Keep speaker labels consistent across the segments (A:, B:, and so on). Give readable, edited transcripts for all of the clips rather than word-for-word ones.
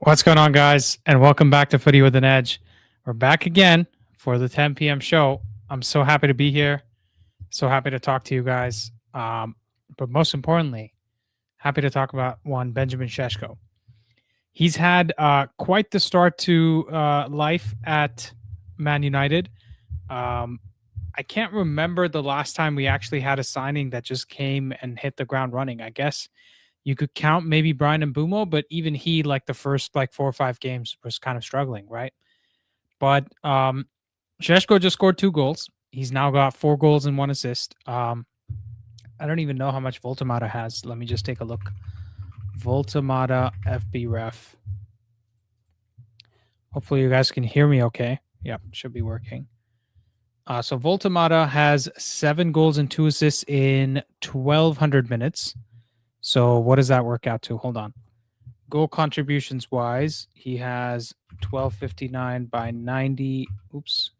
A: What's going on, guys? And welcome back to Footy with an Edge. We're back again for the 10 p.m. show. I'm so happy to be here. So happy to talk to you guys. But most importantly, happy to talk about one Benjamin Sesko. He's had quite the start to life at Man United. I can't remember the last time we actually had a signing that just came and hit the ground running. I guess you could count maybe Brian and Bumo, but even he, like the first 4 or 5 games, was kind of struggling, right? But Sesko just scored 2 goals. He's now got 4 goals and 1 assist. I don't even know how much Voltamata has. Let me just take a look. Voltamata FB ref. Hopefully you guys can hear me okay. Yep, should be working. So Voltamata has 7 goals and 2 assists in 1,200 minutes. So what does that work out to? Hold on. Goal contributions wise, he has 1259 by 90. Oops.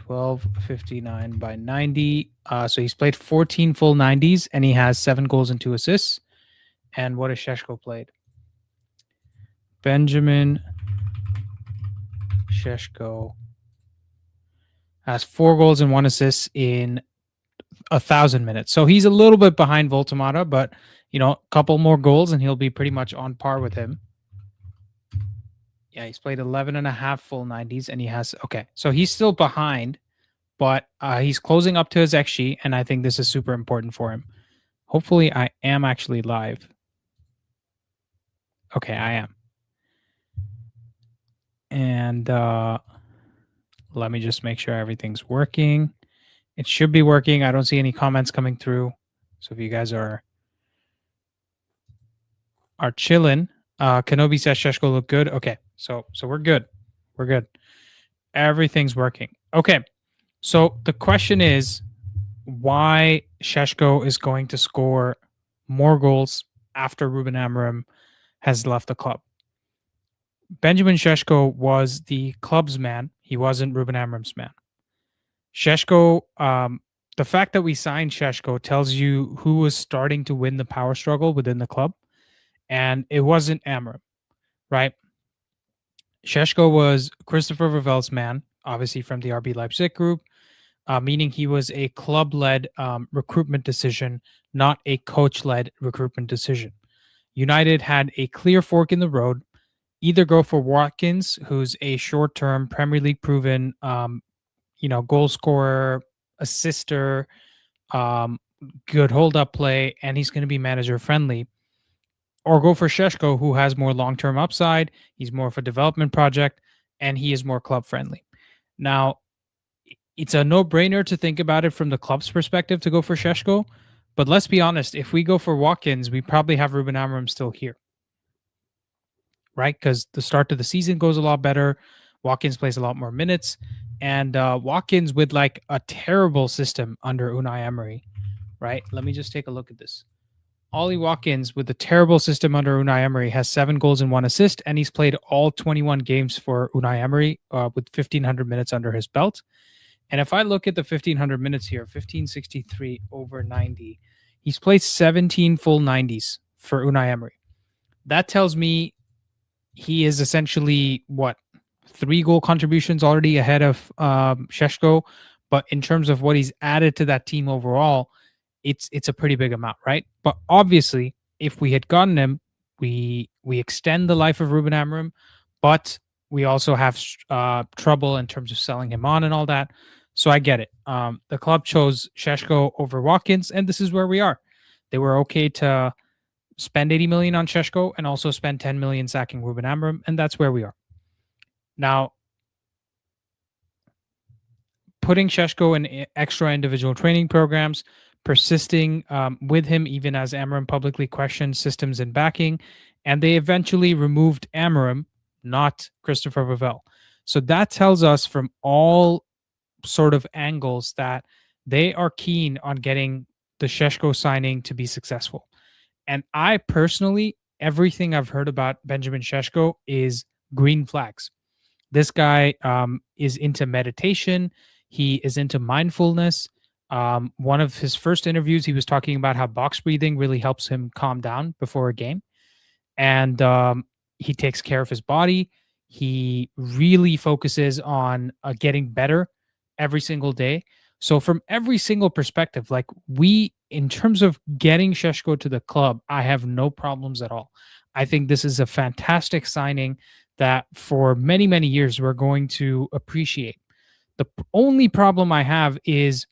A: 1259 by 90. So he's played 14 full 90s and he has 7 goals and 2 assists. And what has Sesko played? Benjamin Sesko has 4 goals and 1 assist in 1,000 minutes. So he's a little bit behind Voltamata, but a couple more goals and he'll be pretty much on par with him. Yeah, he's played 11 and a half full 90s and he has, okay, so he's still behind, but he's closing up to his XG, and I think this is super important for him. Hopefully I am actually live. Okay, I am. And let me just make sure everything's working. It should be working. I don't see any comments coming through. So if you guys are chilling, Kenobi says Sesko look good. Okay, so we're good. We're good. Everything's working. Okay, so the question is why Sesko is going to score more goals after Ruben Amorim has left the club. Benjamin Sesko was the club's man. He wasn't Ruben Amorim's man. Sesko, the fact that we signed Sesko tells you who was starting to win the power struggle within the club, and it wasn't Amorim, right? Sesko was Christopher Ravel's man, obviously from the RB Leipzig group, meaning he was a club-led recruitment decision, not a coach-led recruitment decision. United had a clear fork in the road. Either go for Watkins, who's a short-term Premier League proven goal scorer, assister, good hold-up play, and he's going to be manager-friendly. Or go for Sesko, who has more long-term upside. He's more of a development project, and he is more club-friendly. Now, it's a no-brainer to think about it from the club's perspective to go for Sesko, but let's be honest, if we go for Watkins, we probably have Ruben Amorim still here, right? Because the start of the season goes a lot better. Watkins plays a lot more minutes. And Watkins with a terrible system under Unai Emery, right? Let me just take a look at this. Ollie Watkins with the terrible system under Unai Emery has 7 goals and 1 assist, and he's played all 21 games for Unai Emery with 1,500 minutes under his belt. And if I look at the 1,500 minutes here, 1,563 over 90, he's played 17 full 90s for Unai Emery. That tells me he is essentially, 3 goal contributions already ahead of Sesko. But in terms of what he's added to that team overall, it's a pretty big amount, right? But obviously, if we had gotten him, we extend the life of Ruben Amorim, but we also have trouble in terms of selling him on and all that. So I get it. The club chose Sesko over Watkins, and this is where we are. They were okay to spend 80 million on Sesko and also spend 10 million sacking Ruben Amorim, and that's where we are. Now, putting Sesko in extra individual training programs, persisting with him even as Amorim publicly questioned systems and backing, and they eventually removed Amorim, not Christopher Ravel. So that tells us from all sort of angles that they are keen on getting the Sesko signing to be successful. And I personally, everything I've heard about Benjamin Sesko is green flags. This guy is into meditation. He is into mindfulness. One of his first interviews, he was talking about how box breathing really helps him calm down before a game. and he takes care of his body. He really focuses on getting better every single day. So from every single perspective, like we, in terms of getting Sheshko to the club, I have no problems at all. I think this is a fantastic signing that for many, many years we're going to appreciate. The only problem I have is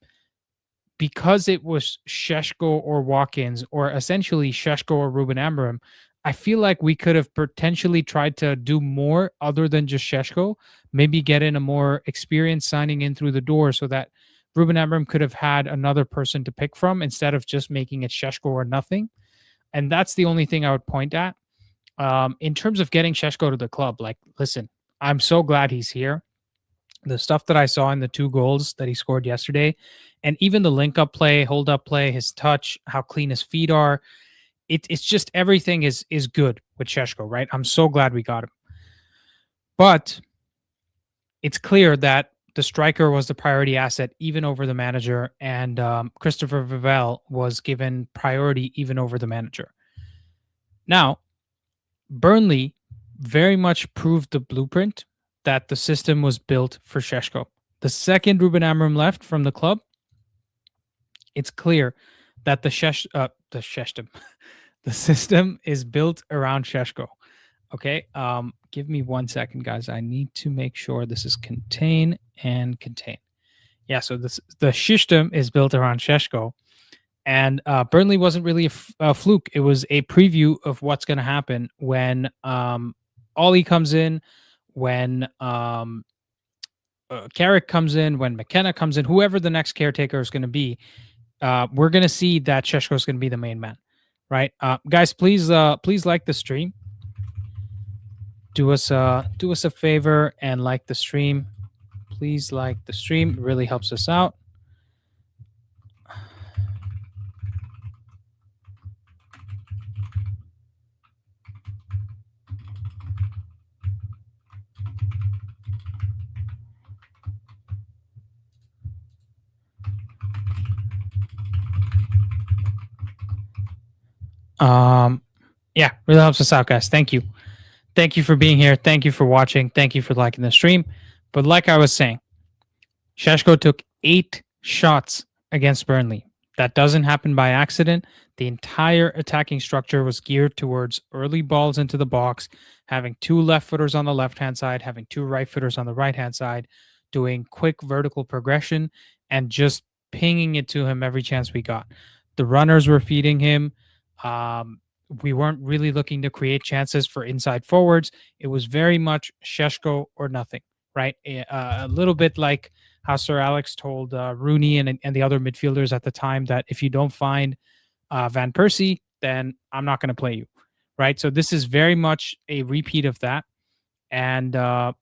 A: because it was Sheshko or Watkins, or essentially Sheshko or Ruben Amorim, I feel like we could have potentially tried to do more other than just Sheshko. Maybe get in a more experienced signing in through the door so that Ruben Amorim could have had another person to pick from instead of just making it Sheshko or nothing. And that's the only thing I would point at. In terms of getting Sheshko to the club, like, listen, I'm so glad he's here. The stuff that I saw in the 2 goals that he scored yesterday, and even the link up play, hold up play, his touch, how clean his feet are, it's just everything is good with Sheshko, right? I'm so glad we got him. But it's clear that the striker was the priority asset even over the manager, and Christopher Vivell was given priority even over the manager. Now, Burnley very much proved the blueprint that the system was built for Sheshko. The second Ruben Amorim left from the club, it's clear that the system is built around Sheshko. Okay, give me 1 second, guys. I need to make sure this is contain and contain. Yeah, so the system is built around Sheshko, and Burnley wasn't really a fluke. It was a preview of what's going to happen when Ollie comes in, when Carrick comes in, when McKenna comes in, whoever the next caretaker is going to be. We're going to see that Sheshko is going to be the main man, right? Guys, please like the stream. Do us a favor and like the stream. Please like the stream. It really helps us out. Yeah, really helps us out, guys. Thank you. Thank you for being here. Thank you for watching. Thank you for liking the stream. But like I was saying, Sheshko took 8 shots against Burnley. That doesn't happen by accident. The entire attacking structure was geared towards early balls into the box, having 2 left footers on the left-hand side, having 2 right footers on the right-hand side, doing quick vertical progression, and just pinging it to him every chance we got. The runners were feeding him. We weren't really looking to create chances for inside forwards. It was very much Sheshko or nothing, right? A little bit like how Sir Alex told Rooney and the other midfielders at the time that if you don't find Van Persie, then I'm not going to play you, right? So this is very much a repeat of that. And I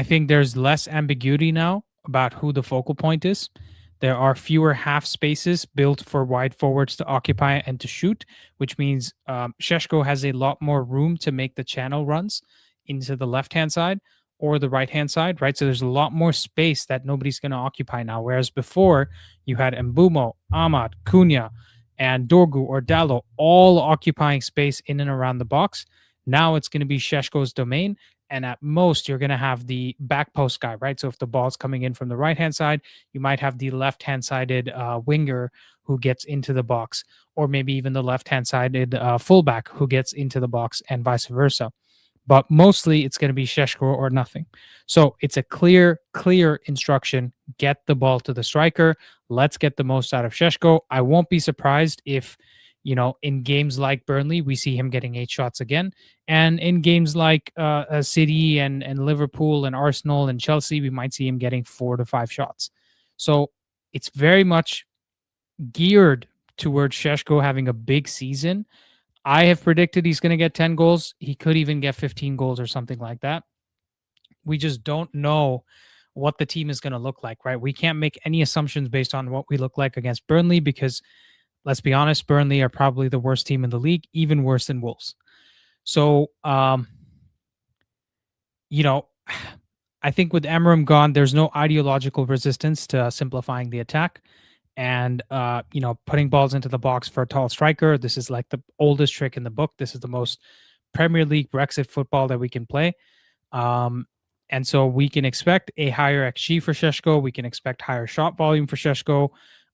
A: think there's less ambiguity now about who the focal point is. There are fewer half spaces built for wide forwards to occupy and to shoot, which means Sheshko has a lot more room to make the channel runs into the left-hand side or the right-hand side, right? So there's a lot more space that nobody's going to occupy now. Whereas before, you had Mbumo, Ahmad, Cunha, and Dorgu or Dallo all occupying space in and around the box. Now it's going to be Sheshko's domain. And at most, you're going to have the back post guy, right? So if the ball's coming in from the right-hand side, you might have the left-hand sided winger who gets into the box, or maybe even the left-hand sided fullback who gets into the box, and vice versa. But mostly it's going to be Sheshko or nothing. So it's a clear instruction. Get the ball to the striker. Let's get the most out of Sheshko. I won't be surprised if, in games like Burnley, we see him getting 8 shots again. And in games like City and Liverpool and Arsenal and Chelsea, we might see him getting 4 to 5 shots. So it's very much geared towards Sheshko having a big season. I have predicted he's going to get 10 goals. He could even get 15 goals or something like that. We just don't know what the team is going to look like, right? We can't make any assumptions based on what we look like against Burnley because, let's be honest, Burnley are probably the worst team in the league, even worse than Wolves. So, I think with Amorim gone, there's no ideological resistance to simplifying the attack. And, putting balls into the box for a tall striker. This is like the oldest trick in the book. This is the most Premier League Brexit football that we can play. And so we can expect a higher XG for Sesko. We can expect higher shot volume for Sesko.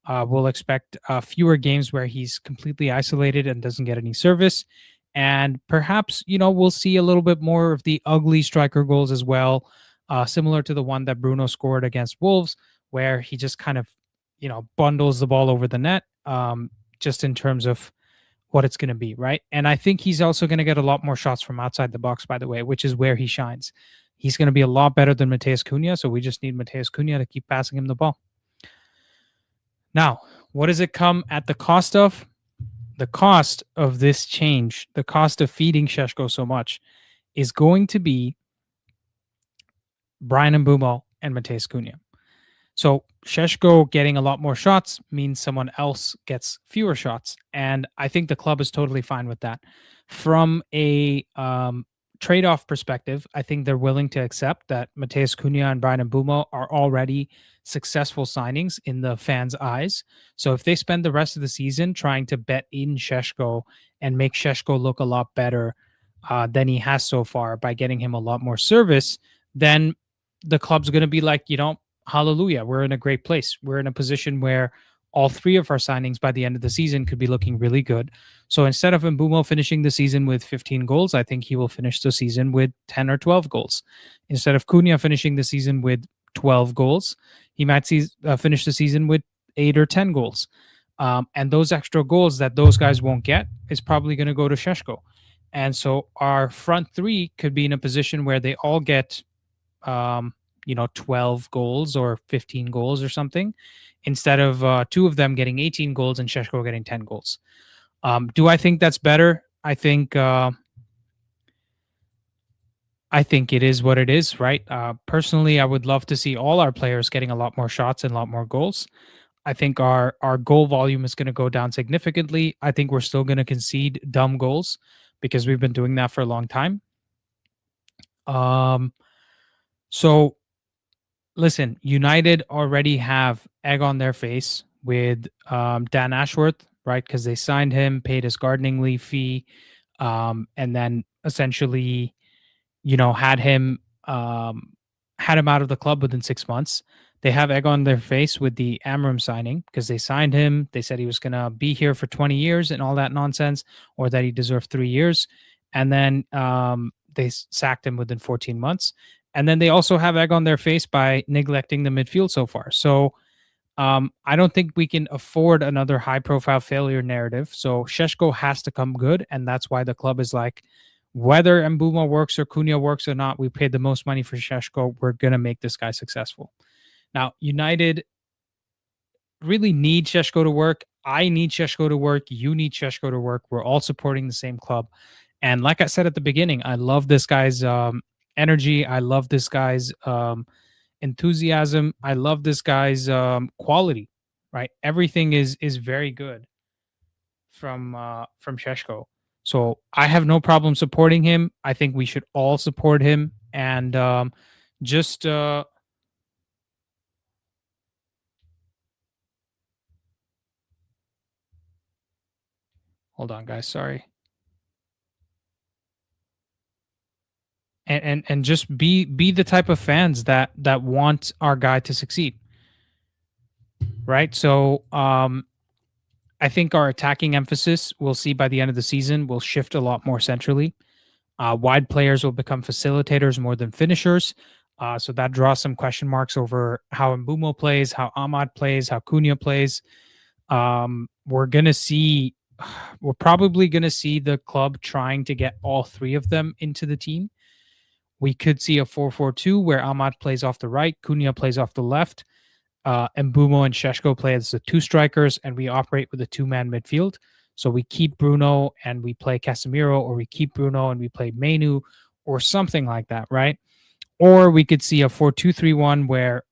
A: We'll expect fewer games where he's completely isolated and doesn't get any service. And perhaps, we'll see a little bit more of the ugly striker goals as well, similar to the one that Bruno scored against Wolves, where he just kind of, bundles the ball over the net, just in terms of what it's going to be, right? And I think he's also going to get a lot more shots from outside the box, by the way, which is where he shines. He's going to be a lot better than Matheus Cunha, so we just need Matheus Cunha to keep passing him the ball. Now, what does it come at the cost of? The cost of this change, the cost of feeding Sesko so much, is going to be Bryan Mbeumo and Matheus Cunha. So Sesko getting a lot more shots means someone else gets fewer shots. And I think the club is totally fine with that. From a trade-off perspective, I think they're willing to accept that Matheus Cunha and Bryan Mbeumo are already successful signings in the fans' eyes. So if they spend the rest of the season trying to bet in Sesko and make Sesko look a lot better than he has so far by getting him a lot more service, then the club's going to be like, hallelujah, we're in a great place. We're in a position where all three of our signings by the end of the season could be looking really good. So instead of Mbeumo finishing the season with 15 goals, I think he will finish the season with 10 or 12 goals. Instead of Cunha finishing the season with 12 goals, he might finish the season with 8 or 10 goals. And those extra goals that those guys won't get is probably going to go to Sesko. And so our front three could be in a position where they all get 12 goals or 15 goals or something, instead of two of them getting 18 goals and Sesko getting 10 goals. Do I think that's better? I think it is what it is, right? Personally, I would love to see all our players getting a lot more shots and a lot more goals. I think our goal volume is going to go down significantly. I think we're still going to concede dumb goals because we've been doing that for a long time. So listen, United already have egg on their face with Dan Ashworth, right? Because they signed him, paid his gardening leave fee, and then essentially, had him out of the club within 6 months. They have egg on their face with the Amorim signing because they signed him. They said he was going to be here for 20 years and all that nonsense, or that he deserved 3 years. And then they sacked him within 14 months. And then they also have egg on their face by neglecting the midfield so far. So I don't think we can afford another high-profile failure narrative. So Sesko has to come good, and that's why the club is like, whether Mbeumo works or Cunha works or not, we paid the most money for Sesko. We're going to make this guy successful. Now, United really need Sesko to work. I need Sesko to work. You need Sesko to work. We're all supporting the same club. And like I said at the beginning, I love this guy's energy. I love this guy's enthusiasm. I love this guy's quality, right? Everything is very good from Sesko. So I have no problem supporting him. I think we should all support him. And just hold on, guys. Sorry. And just be the type of fans that want our guy to succeed, right? So I think our attacking emphasis, we'll see by the end of the season, will shift a lot more centrally. Wide players will become facilitators more than finishers. So that draws some question marks over how Mbeumo plays, how Ahmad plays, how Cunha plays. We're probably going to see the club trying to get all three of them into the team. We could see a 4-4-2 where Ahmad plays off the right, Cunha plays off the left, and Mbeumo and Sesko play as the two strikers, and we operate with a two-man midfield. So we keep Bruno and we play Casemiro, or we keep Bruno and we play Menu, or something like that, right? Or we could see a 4-2-3-1 where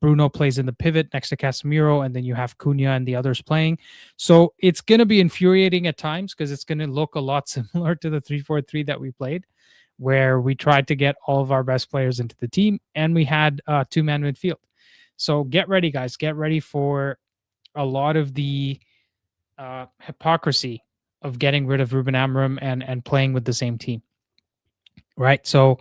A: Bruno plays in the pivot next to Casemiro, and then you have Cunha and the others playing. So it's going to be infuriating at times because it's going to look a lot similar to the 3-4-3 that we played, where we tried to get all of our best players into the team, and we had a two-man midfield. So get ready, guys. Get ready for a lot of the hypocrisy of getting rid of Ruben Amorim and playing with the same team. right? So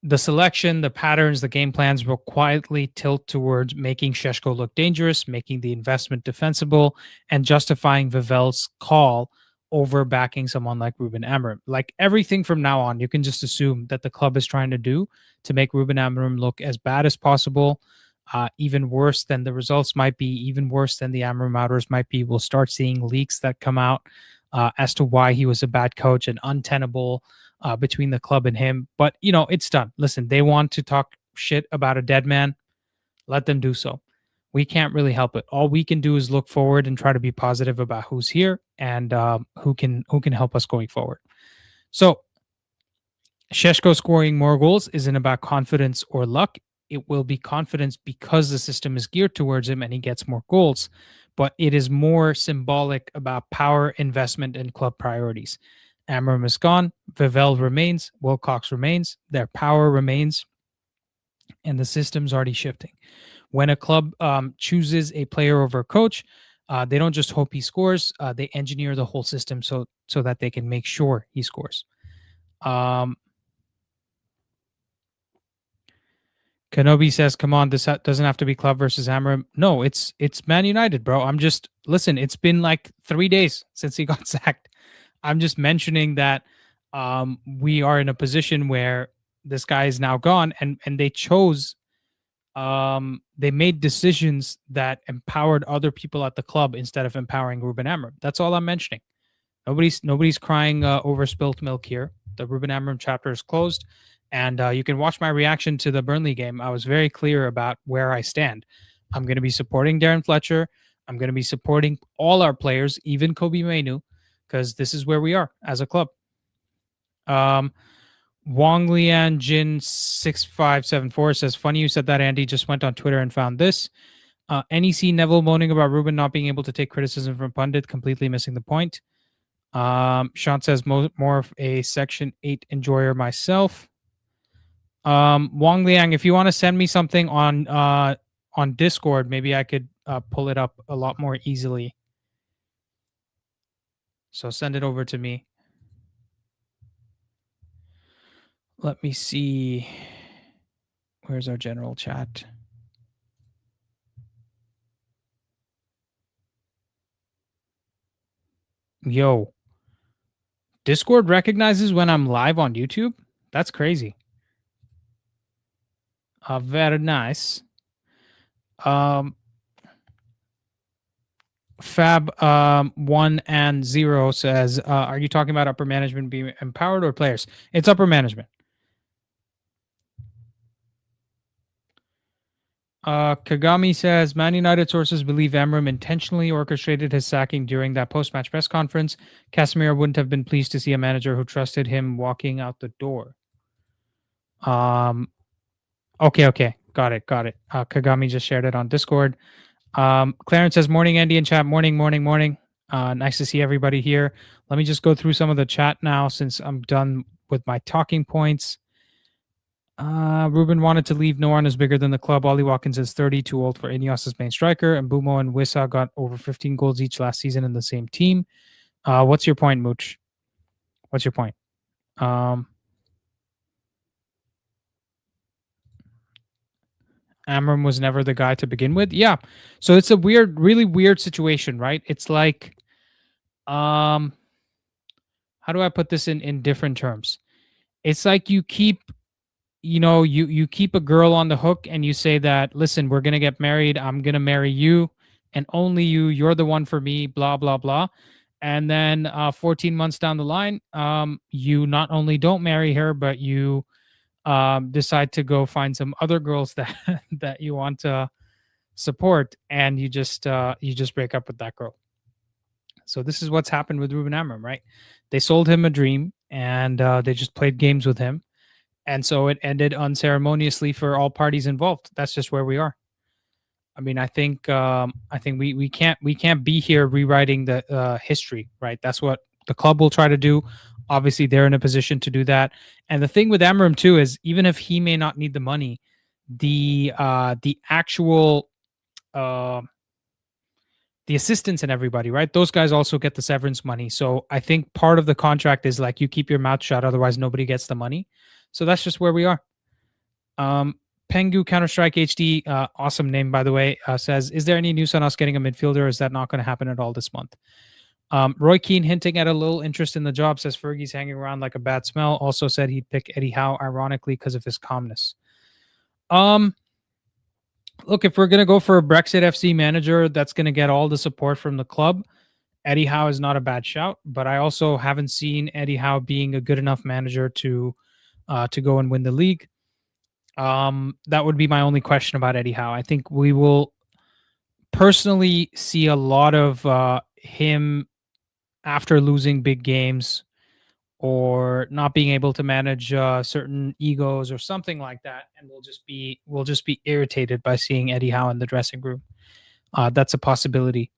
A: the selection, the patterns, the game plans will quietly tilt towards making Sheshko look dangerous, making the investment defensible, and justifying Vivel's call over backing someone like Ruben Amorim. Like everything from now on, you can just assume that the club is trying to do to make Ruben Amorim look as bad as possible, even worse than the results might be, even worse than the Amorim outers might be. We'll start seeing leaks that come out as to why he was a bad coach and untenable between the club and him. But, it's done. Listen, they want to talk shit about a dead man. Let them do so. We can't really help it. All we can do is look forward and try to be positive about who's here and who can help us going forward. So Sheshko scoring more goals isn't about confidence or luck. It will be confidence because the system is geared towards him and he gets more goals. But it is more symbolic about power, investment, and club priorities. Amorim is gone. Vivel remains. Wilcox remains. Their power remains. And the system's already shifting. When a club chooses a player over a coach, they don't just hope he scores. They engineer the whole system so that they can make sure he scores. Kenobi says, "Come on, this doesn't have to be club versus Amorim." No, it's Man United, bro. Listen. It's been like 3 days since he got sacked. I'm just mentioning that we are in a position where this guy is now gone, and they chose, they made decisions that empowered other people at the club instead of empowering Ruben Amorim. That's all I'm mentioning. Nobody's crying over spilt milk here. The Ruben Amorim chapter is closed, and you can watch my reaction to the Burnley game. I was very clear about where I stand. I'm going to be supporting Darren Fletcher. I'm going to be supporting all our players, even Kobe Mainu, because this is where we are as a club. Wong Lian Jin 6574 says, "Funny you said that, Andy. Just went on Twitter and found this. NEC Neville moaning about Ruben not being able to take criticism from pundit, completely missing the point." Sean says, more of a Section 8 enjoyer myself. Wong Liang, if you want to send me something on Discord, maybe I could pull it up a lot more easily. So send it over to me. Let me see. Where's our general chat? Yo. Discord recognizes when I'm live on YouTube? That's crazy. Very nice. Fab 1 and 0 says, are you talking about upper management being empowered or players? It's upper management. Kagami says, Man United sources believe Amorim intentionally orchestrated his sacking during that post-match press conference. Casemiro wouldn't have been pleased to see a manager who trusted him walking out the door. Okay. Got it. Kagami just shared it on Discord. Clarence says, morning, Andy in chat. Morning. Nice to see everybody here. Let me just go through some of the chat now since I'm done with my talking points. Ruben wanted to leave. No one is bigger than the club. Ollie Watkins is 30, too old for Ineos' main striker. And Bumo and Wissa got over 15 goals each last season in the same team. What's your point, Mooch? What's your point? Amorim was never the guy to begin with. Yeah. So it's a really weird situation, right? It's like, how do I put this in different terms? It's like you keep, you keep a girl on the hook and you say that, listen, we're going to get married. I'm going to marry you and only you. You're the one for me, blah, blah, blah. And then 14 months down the line, you not only don't marry her, but you decide to go find some other girls that that you want to support, and you just break up with that girl. So this is what's happened with Ruben Amorim, right? They sold him a dream, and they just played games with him, and so it ended unceremoniously for all parties involved. That's just where we are. I mean, I think we can't be here rewriting the history, right? That's what the club will try to do. Obviously, they're in a position to do that. And the thing with Amorim too is, even if he may not need the money, the actual the assistants and everybody, right? Those guys also get the severance money. So I think part of the contract is like you keep your mouth shut, otherwise nobody gets the money. So that's just where we are. Pengu Counter Strike HD, awesome name by the way, says, "Is there any news on us getting a midfielder? Or is that not going to happen at all this month?" Roy Keane hinting at a little interest in the job, says Fergie's hanging around like a bad smell. Also said he'd pick Eddie Howe, ironically, because of his calmness. Look, if we're going to go for a Brexit FC manager that's going to get all the support from the club, Eddie Howe is not a bad shout. But I also haven't seen Eddie Howe being a good enough manager to go and win the league. That would be my only question about Eddie Howe. I think we will personally see a lot of him after losing big games or not being able to manage certain egos or something like that, and we'll just be irritated by seeing Eddie Howe in the dressing room. That's a possibility,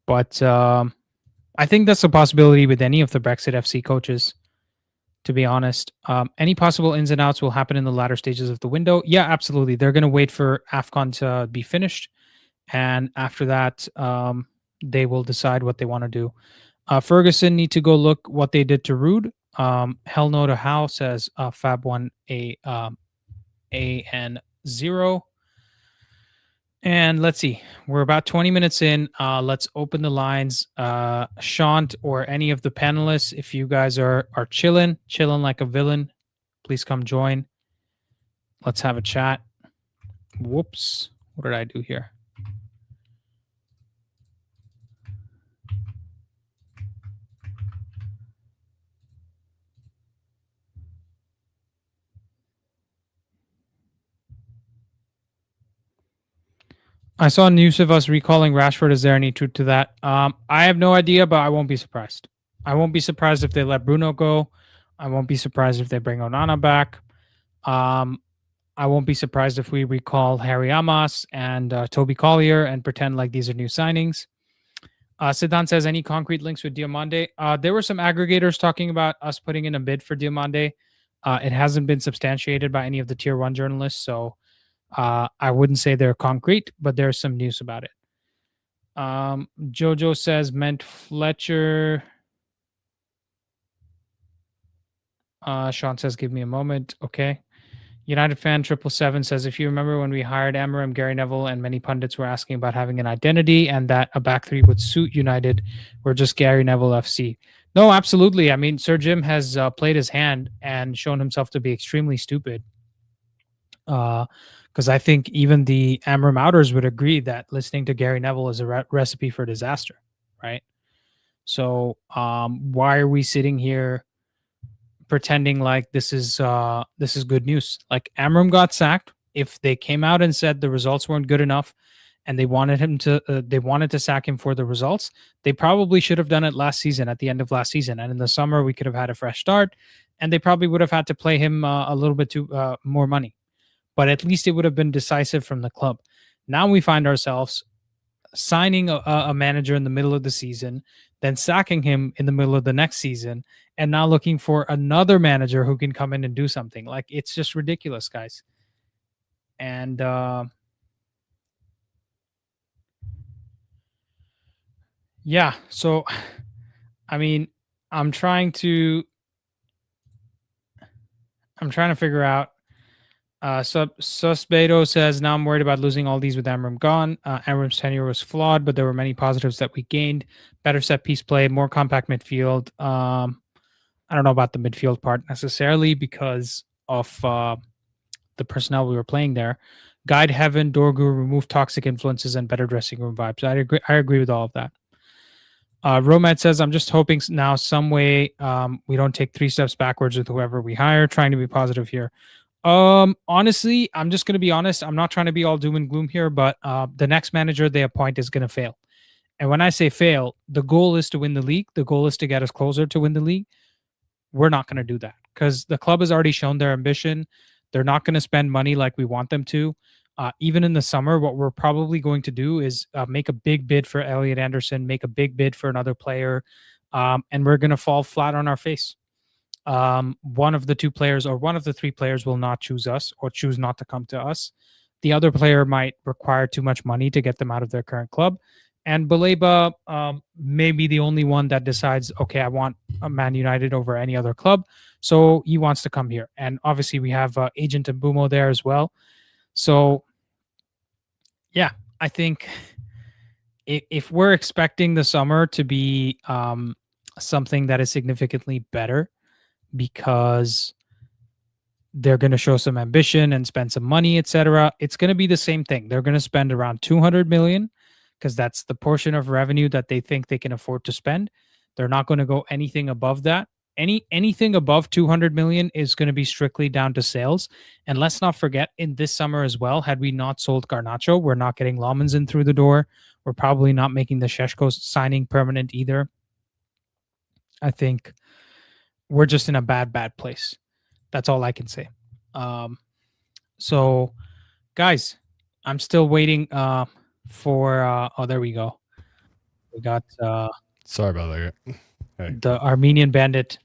A: but I think that's a possibility with any of the Brexit FC coaches. To be honest, any possible ins and outs will happen in the latter stages of the window. Yeah, absolutely. They're going to wait for AFCON to be finished, and after that, they will decide what they want to do. Ferguson need to go look what they did to Rude. Hell no to How, says Fab1 AN0. And let's see. We're about 20 minutes in. Let's open the lines. Shant or any of the panelists, if you guys are chilling like a villain, please come join. Let's have a chat. Whoops. What did I do here? I saw news of us recalling Rashford. Is there any truth to that? I have no idea, but I won't be surprised. I won't be surprised if they let Bruno go. I won't be surprised if they bring Onana back. I won't be surprised if we recall Harry Amos and Toby Collier and pretend like these are new signings. Siddhan says, any concrete links with Diomande? There were some aggregators talking about us putting in a bid for Diomande. It hasn't been substantiated by any of the tier 1 journalists, so I wouldn't say they're concrete, but there's some news about it. Jojo says, meant Fletcher. Sean says, give me a moment. Okay. United fan 777 says, if you remember when we hired Amorim, Gary Neville, and many pundits were asking about having an identity and that a back three would suit United, we're just Gary Neville FC. No, absolutely. I mean, Sir Jim has played his hand and shown himself to be extremely stupid. Because I think even the Amorim outers would agree that listening to Gary Neville is a recipe for disaster, right? So why are we sitting here pretending like this is good news? Like, Amorim got sacked. If they came out and said the results weren't good enough and they wanted to sack him for the results, they probably should have done it last season, at the end of last season. And in the summer, we could have had a fresh start, and they probably would have had to play him a little bit more money. But at least it would have been decisive from the club. Now we find ourselves signing a manager in the middle of the season, then sacking him in the middle of the next season, and now looking for another manager who can come in and do something. Like, it's just ridiculous, guys. And yeah, so I mean, I'm trying to figure out. Susbedo says, now I'm worried about losing all these with Amorim gone. Amorim's tenure was flawed, but there were many positives that we gained. Better set piece play, more compact midfield. I don't know about the midfield part necessarily because of the personnel we were playing there. Guide Heaven, Dorgu, remove toxic influences, and better dressing room vibes. I agree with all of that. Romad says, I'm just hoping now some way we don't take 3 steps backwards with whoever we hire, trying to be positive here. Honestly, I'm just going to be honest. I'm not trying to be all doom and gloom here, but the next manager they appoint is going to fail. And when I say fail, the goal is to win the league. The goal is to get us closer to win the league. We're not going to do that because the club has already shown their ambition. They're not going to spend money like we want them to. Even in the summer, what we're probably going to do is make a big bid for Elliot Anderson, make a big bid for another player, and we're going to fall flat on our face. One of the 2 players or one of the 3 players will not choose us or choose not to come to us. The other player might require too much money to get them out of their current club, And Baleba may be the only one that decides, okay, I want a Man United over any other club. So he wants to come here. And obviously, we have Agent Mbumo there as well. So, yeah, I think if we're expecting the summer to be something that is significantly better because they're going to show some ambition and spend some money, etc., it's going to be the same thing. They're going to spend around 200 million because that's the portion of revenue that they think they can afford to spend. They're not going to go anything above that. Anything above 200 million is going to be strictly down to sales. And let's not forget, in this summer as well, had we not sold Garnacho, we're not getting Lomans in through the door. We're probably not making the Sheshko signing permanent either. I think we're just in a bad place. That's all I can say. So, guys, I'm still waiting for. Oh, there we go. We got
B: Sorry about that.
A: Hey. The Armenian bandit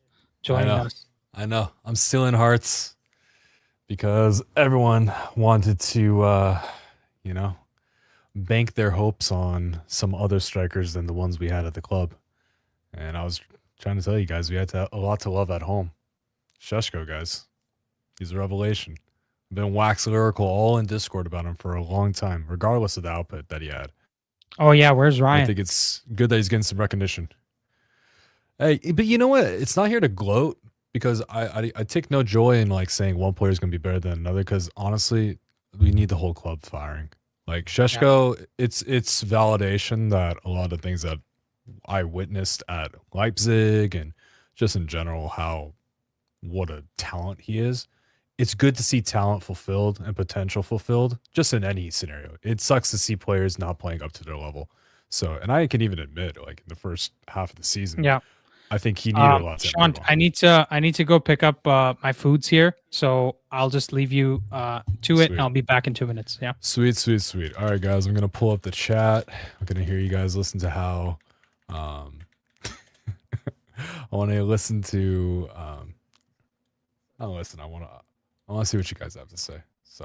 A: joining us.
B: I know. I'm stealing hearts because everyone wanted to, bank their hopes on some other strikers than the ones we had at the club. And I was trying to tell you guys, we had a lot to love at home. Sheshko, guys. He's a revelation. I've been wax lyrical all in Discord about him for a long time, regardless of the output that he had.
A: Oh, yeah. Where's Ryan?
B: I think it's good that he's getting some recognition. Hey, but you know what? It's not here to gloat because I take no joy in like saying one player is going to be better than another because honestly, we need the whole club firing. Like Sheshko, it's validation that a lot of things that I witnessed at Leipzig and just in general what a talent he is. It's good to see talent fulfilled and potential fulfilled just in any scenario. It sucks to see players not playing up to their level. So, and I can even admit, like in the first half of the season, I think he needed a lot.
A: Sean, I need to go pick up my foods here, so I'll just leave you to it, and I'll be back in 2 minutes. Yeah.
B: Sweet. All right, guys, I'm gonna pull up the chat. I'm gonna hear you guys listen to how. I want to listen to. I want to see what you guys have to say. So,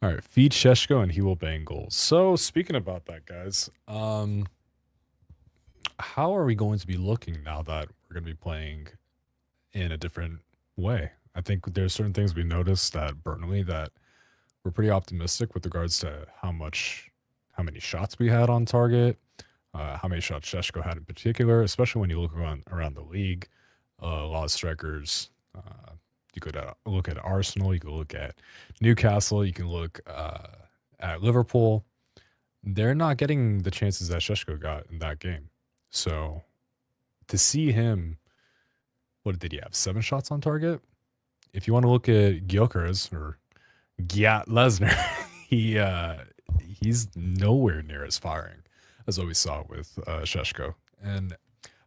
B: all right, feed Sheshko and he will bang goals. So, speaking about that, guys, how are we going to be looking now that we're going to be playing in a different way? I think there's certain things we noticed at Burnley that we're pretty optimistic with regards to how many shots we had on target, how many shots Sheshko had in particular, especially when you look around the league. A lot of strikers. You could look at Arsenal. You could look at Newcastle. You can look at Liverpool. They're not getting the chances that Sheshko got in that game. So to see him, what did he have? 7 shots on target? If you want to look at Gyökeres or Gyat Lesnar, he's nowhere near as firing as what we saw with Sheshko. And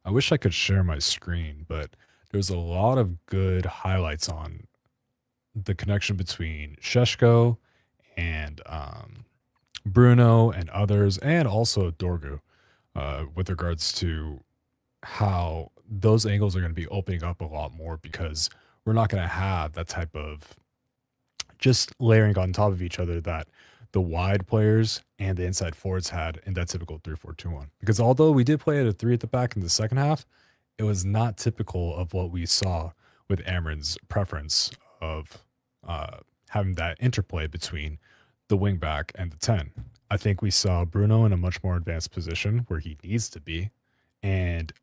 B: I wish I could share my screen, but there's a lot of good highlights on the connection between Sheshko and Bruno and others, and also Dorgu, with regards to how those angles are going to be opening up a lot more because we're not going to have that type of just layering on top of each other that the wide players and the inside forwards had in that typical 3-4-2-1. Because although we did play at a 3 at the back in the second half, it was not typical of what we saw with Amorim's preference of having that interplay between the wing back and the 10. I think we saw Bruno in a much more advanced position where he needs to be. And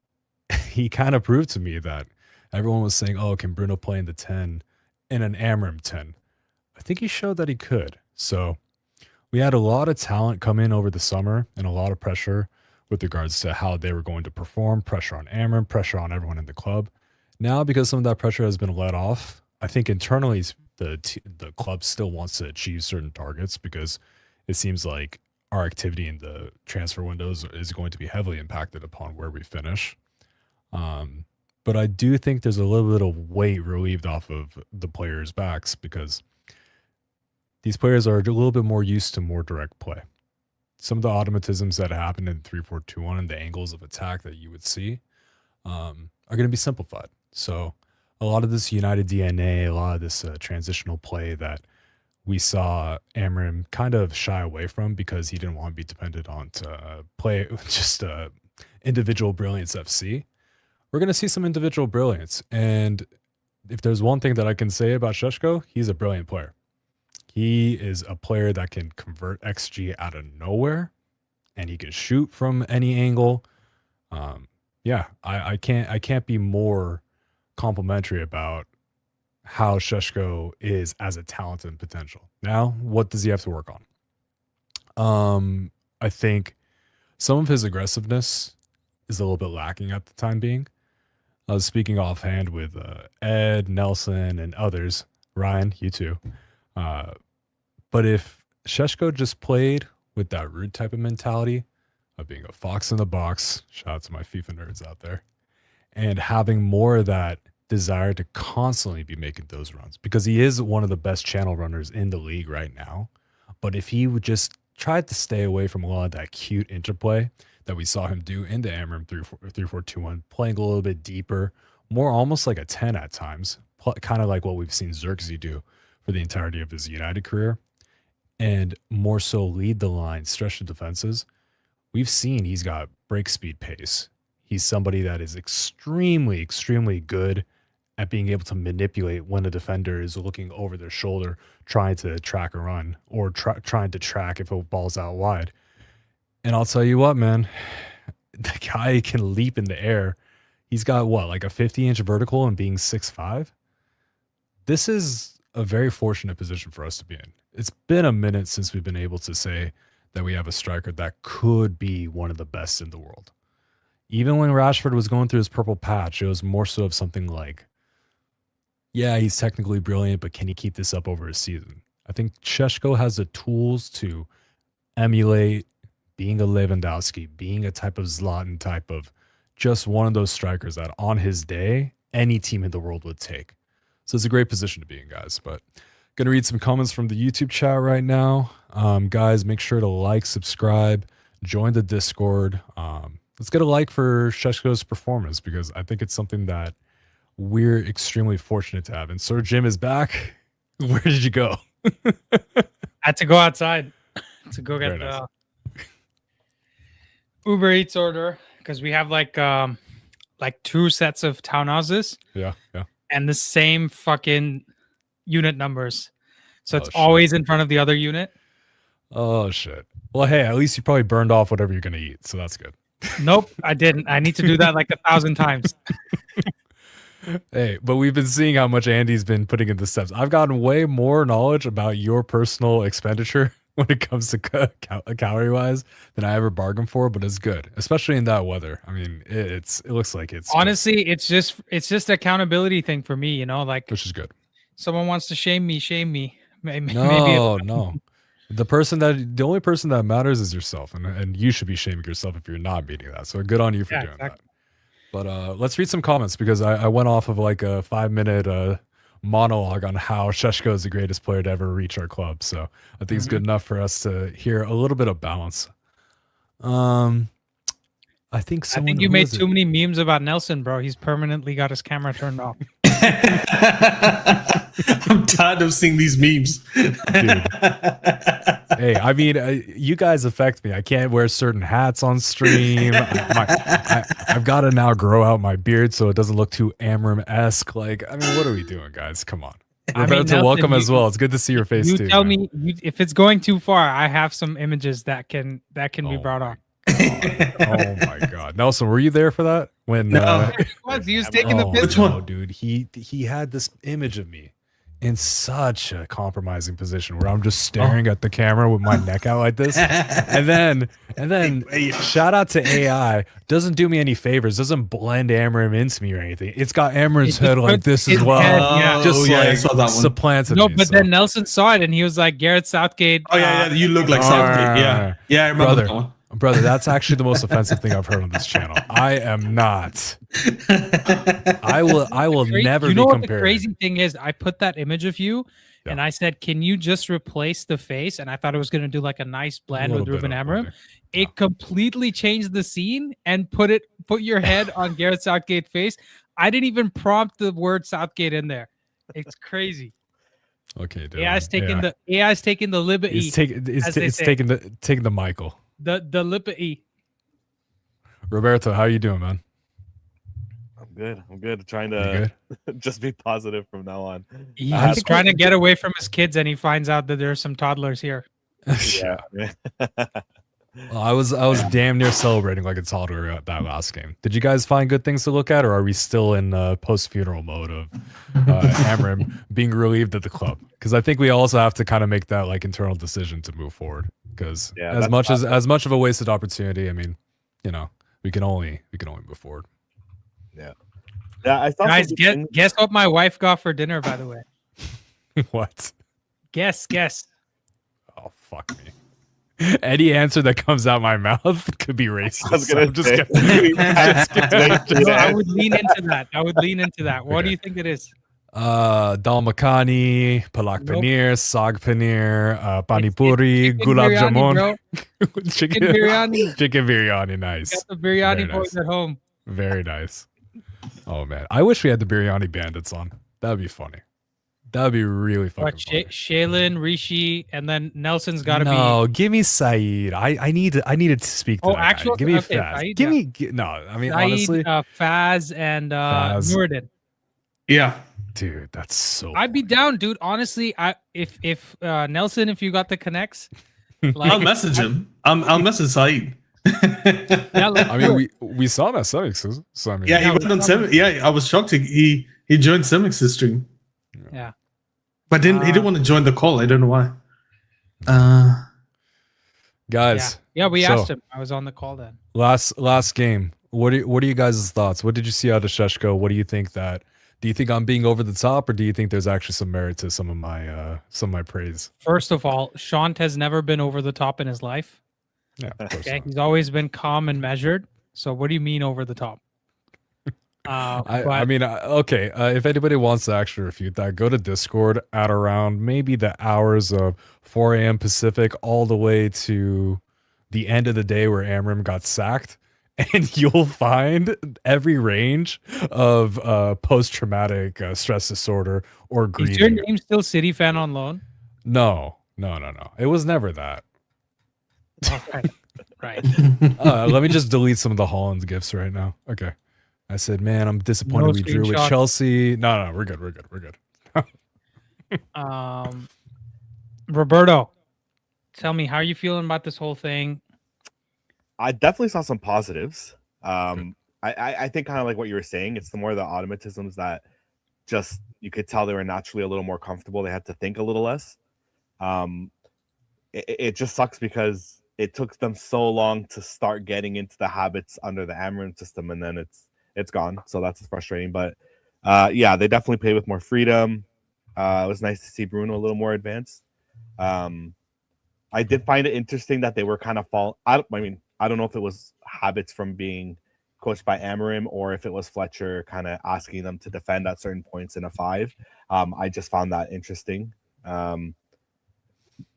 B: he kind of proved to me that everyone was saying, oh, can Bruno play in the 10 in an Amorim 10? I think he showed that he could. So we had a lot of talent come in over the summer and a lot of pressure with regards to how they were going to perform, pressure on Amorim, pressure on everyone in the club. Now, because some of that pressure has been let off, I think internally the club still wants to achieve certain targets because it seems like our activity in the transfer windows is going to be heavily impacted upon where we finish. But I do think there's a little bit of weight relieved off of the players' backs because these players are a little bit more used to more direct play. Some of the automatisms that happen in 3-4-2-1 and the angles of attack that you would see are going to be simplified. So a lot of this United DNA, a lot of this transitional play that we saw Amorim kind of shy away from because he didn't want to be dependent on to play just individual brilliance FC. We're going to see some individual brilliance. And if there's one thing that I can say about Sesko, he's a brilliant player. He is a player that can convert XG out of nowhere, and he can shoot from any angle. I can't be more complimentary about how Sesko is as a talent and potential. Now, what does he have to work on? I think some of his aggressiveness is a little bit lacking at the time being. I was speaking offhand with Ed, Nelson, and others. Ryan, you too. But if Sesko just played with that rude type of mentality of being a fox in the box, shout out to my FIFA nerds out there, and having more of that desire to constantly be making those runs, because he is one of the best channel runners in the league right now. But if he would just try to stay away from a lot of that cute interplay that we saw him do into Amorim 3-4-2-1, playing a little bit deeper, more almost like a 10 at times, kind of like what we've seen Xerxes do for the entirety of his United career, and more so lead the line, stretch the defenses. We've seen he's got break speed pace. He's somebody that is extremely, extremely good at being able to manipulate when a defender is looking over their shoulder, trying to track a run, or trying to track if a ball's out wide. And I'll tell you what, man, the guy can leap in the air. He's got what, like a 50-inch vertical and being 6'5"? This is a very fortunate position for us to be in. It's been a minute since we've been able to say that we have a striker that could be one of the best in the world. Even when Rashford was going through his purple patch, it was more so of something like, yeah, he's technically brilliant, but can he keep this up over a season? I think Sesko has the tools to emulate being a Lewandowski, being a type of Zlatan type of just one of those strikers that on his day, any team in the world would take. So it's a great position to be in, guys. But going to read some comments from the YouTube chat right now. Guys, make sure to like, subscribe, join the Discord. Let's get a like for Sesko's performance, because I think it's something that we're extremely fortunate to have. And Sir Jim is back. Where did you go?
A: I had to go outside to go get
B: Very
A: the Uber Eats order, because we have like 2 sets of townhouses.
B: Yeah.
A: And the same fucking unit numbers. So it's
B: shit.
A: always in front of the other unit.
B: Oh, shit. Well, hey, at least you probably burned off whatever you're going to eat. So that's good.
A: Nope, I didn't. I need to do that like 1,000 times.
B: Hey, but we've been seeing how much Andy's been putting into steps. I've gotten way more knowledge about your personal expenditure when it comes to calorie-wise than I ever bargained for, but it's good, especially in that weather. I mean, it looks like it's
A: honestly, it's just an accountability thing for me, you know, like,
B: which is good.
A: Someone wants to shame me.
B: No. The only person that matters is yourself, and you should be shaming yourself if you're not meeting that. So good on you for doing that. But let's read some comments, because I went off of like a 5-minute monologue on how Sesko is the greatest player to ever reach our club. So I think it's good enough for us to hear a little bit of balance. I think
A: you made too many memes about Nelson, bro. He's permanently got his camera turned off.
C: I'm tired of seeing these memes.
B: Dude. Hey, I mean, you guys affect me. I can't wear certain hats on stream. I've got to now grow out my beard so it doesn't look too Amorim-esque. Like, I mean, what are we doing, guys? Come on. Roberto, welcome as well. It's good to see your face too.
A: You tell me if it's going too far. I have some images that can be brought on.
B: Oh my God, Nelson, were you there for that? When
A: he was taking the picture.
C: Which one?
B: Dude, he had this image of me in such a compromising position where I'm just staring at the camera with my neck out like this, and then shout out to AI, doesn't do me any favors, doesn't blend Amorim into me or anything. It's got Amorim's head like this as well, supplanted me.
A: But then Nelson saw it and he was like, Gareth Southgate.
C: Oh yeah, you look like Southgate. Yeah, I remember that one.
B: Brother, that's actually the most offensive thing I've heard on this channel. I am not. I will never be compared.
A: You know what the crazy thing is? I put that image of you and I said, can you just replace the face? And I thought it was going to do like a nice blend with Ruben Amorim. It completely changed the scene and put your head on Gareth Southgate's face. I didn't even prompt the word Southgate in there. It's crazy.
B: Okay, dude.
A: AI's taking the liberty.
B: It's taking the Michael.
A: The liberty.
B: Roberto, how you doing, man?
D: I'm good. Trying to just be positive from now on.
A: He's trying to get away from his kids, and he finds out that there are some toddlers here.
D: Yeah.
B: Well, I was damn near celebrating like a toddler at that last game. Did you guys find good things to look at, or are we still in post-funeral mode of Amorim being relieved at the club? Because I think we also have to kind of make that like internal decision to move forward. Because as much of a wasted opportunity, I mean, you know, we can only move forward.
D: Yeah. I thought
A: guys, guess what my wife got for dinner, by the way.
B: What?
A: Guess.
B: Oh, fuck me. Any answer that comes out my mouth could be racist.
D: I was gonna say.
A: I would lean into that. What do you think it is?
B: Dal makhani, palak paneer, sag paneer, pani puri, gulab jamun,
A: chicken biryani.
B: Chicken biryani, nice.
A: Got the biryani boys at home.
B: Very nice. Oh man, I wish we had the biryani bandits on. That'd be funny. That'd be really fucking funny.
A: Shaylin, Rishi, and then Nelson's got to be.
B: No, give me Saeed. I need to speak to that
A: actual.
B: guy. Give me
A: okay,
B: Faz.
A: Saeed,
B: No, I mean
A: Saeed,
B: honestly,
A: Faz and Nuruddin.
C: Yeah,
B: dude, that's so.
A: I'd be down, dude. Honestly, if Nelson, if you got the connects,
C: I'll message him. I'll message Saeed.
B: I mean, we saw him at Semix's, so I mean,
C: he went on Semix. Yeah, I was shocked. He joined Semix's stream.
A: Yeah.
C: But he didn't want to join the call. I don't know why.
B: Guys.
A: Yeah, we asked him. I was on the call then.
B: Last game. What are you guys' thoughts? What did you see out of Sesko? What do you think do you think I'm being over the top, or do you think there's actually some merit to some of my praise?
A: First of all, Shant has never been over the top in his life.
B: Yeah, of course.
A: Okay, he's always been calm and measured. So what do you mean over the top?
B: I mean, okay. If anybody wants to actually refute that, go to Discord at around maybe the hours of 4 a.m. Pacific, all the way to the end of the day where Amorim got sacked, and you'll find every range of post-traumatic stress disorder or grieving.
A: Is your name still City fan on loan?
B: No. It was never that.
A: Okay. Right.
B: Let me just delete some of the Holland gifts right now. Okay. I said, man, I'm disappointed we drew with Chelsea. No, we're good.
A: Roberto, tell me, how are you feeling about this whole thing?
D: I definitely saw some positives. I think kind of like what you were saying. It's the more the automatisms that just you could tell they were naturally a little more comfortable. They had to think a little less. It just sucks because it took them so long to start getting into the habits under the Amorim system, and then it's gone. So that's frustrating. But yeah, they definitely play with more freedom. It was nice to see Bruno a little more advanced. I did find it interesting that they were kind of I don't know if it was habits from being coached by Amorim or if it was Fletcher kind of asking them to defend at certain points in a 5. I just found that interesting.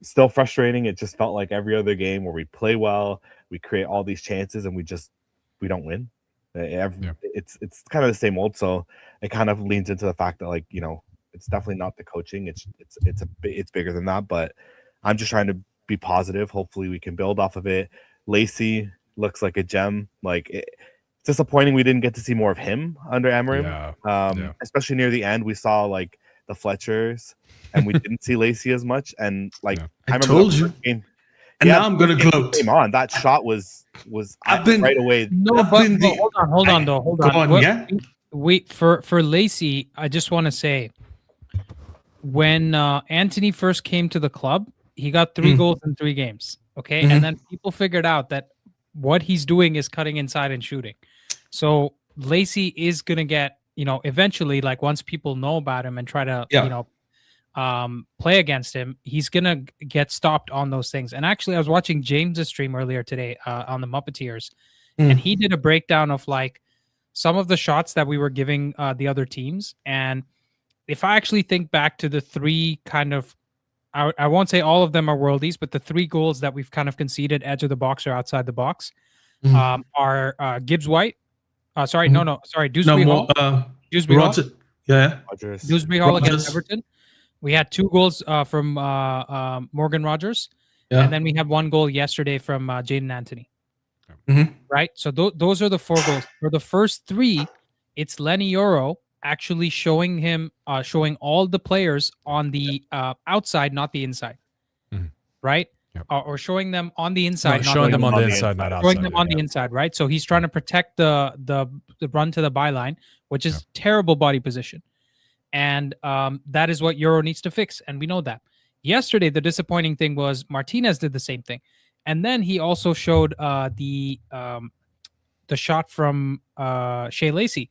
D: Still frustrating. It just felt like every other game where we play well, we create all these chances, and we don't win. It's kind of the same old. So it kind of leans into the fact that, like, you know, it's definitely not the coaching. It's bigger than that. But I'm just trying to be positive. Hopefully we can build off of it. Lacey looks like a gem. Like, it's disappointing we didn't get to see more of him under Amorim. Especially near the end, we saw like the Fletchers, and we didn't see Lacey as much. And like
C: I told you.
D: Game,
C: and now I'm gonna gloat.
D: Came on. That shot was right away.
A: No, but hold on. Hold on.
C: Yeah.
A: Wait for Lacey. I just want to say, when Anthony first came to the club, he got 3 goals in 3 games. Okay, and then people figured out that what he's doing is cutting inside and shooting. So Lacey is gonna get, you know, eventually, like once people know about him and try to, you know, play against him, he's gonna get stopped on those things. And actually, I was watching James's stream earlier today on the Muppeteers, and he did a breakdown of like some of the shots that we were giving the other teams. And if I actually think back to the 3 kind of, I won't say all of them are worldies, but the 3 goals that we've kind of conceded edge of the box or outside the box are Gibbs White. Sorry, Dewsbury Hall. Dewsbury Hall.
C: Yeah.
A: Dewsbury Hall against Everton. We had 2 goals from Morgan Rogers,
C: Yeah.
A: and then we had 1 goal yesterday from Jaden Anthony.
C: Mhm.
A: Right? So those are the 4 goals. For the first 3, it's Lenny Yoro actually showing all the players on the outside, not the inside.
B: Mhm.
A: Right?
B: Yep.
A: Or showing them on the inside,
B: No,
A: not
B: showing
A: the
B: them on the
A: outside.
B: inside, not outside.
A: Showing them on the inside, right? So he's trying to protect the run to the byline, which is terrible body position. And that is what Euro needs to fix, and we know that. Yesterday, the disappointing thing was Martinez did the same thing, and then he also showed the shot from Shea Lacey,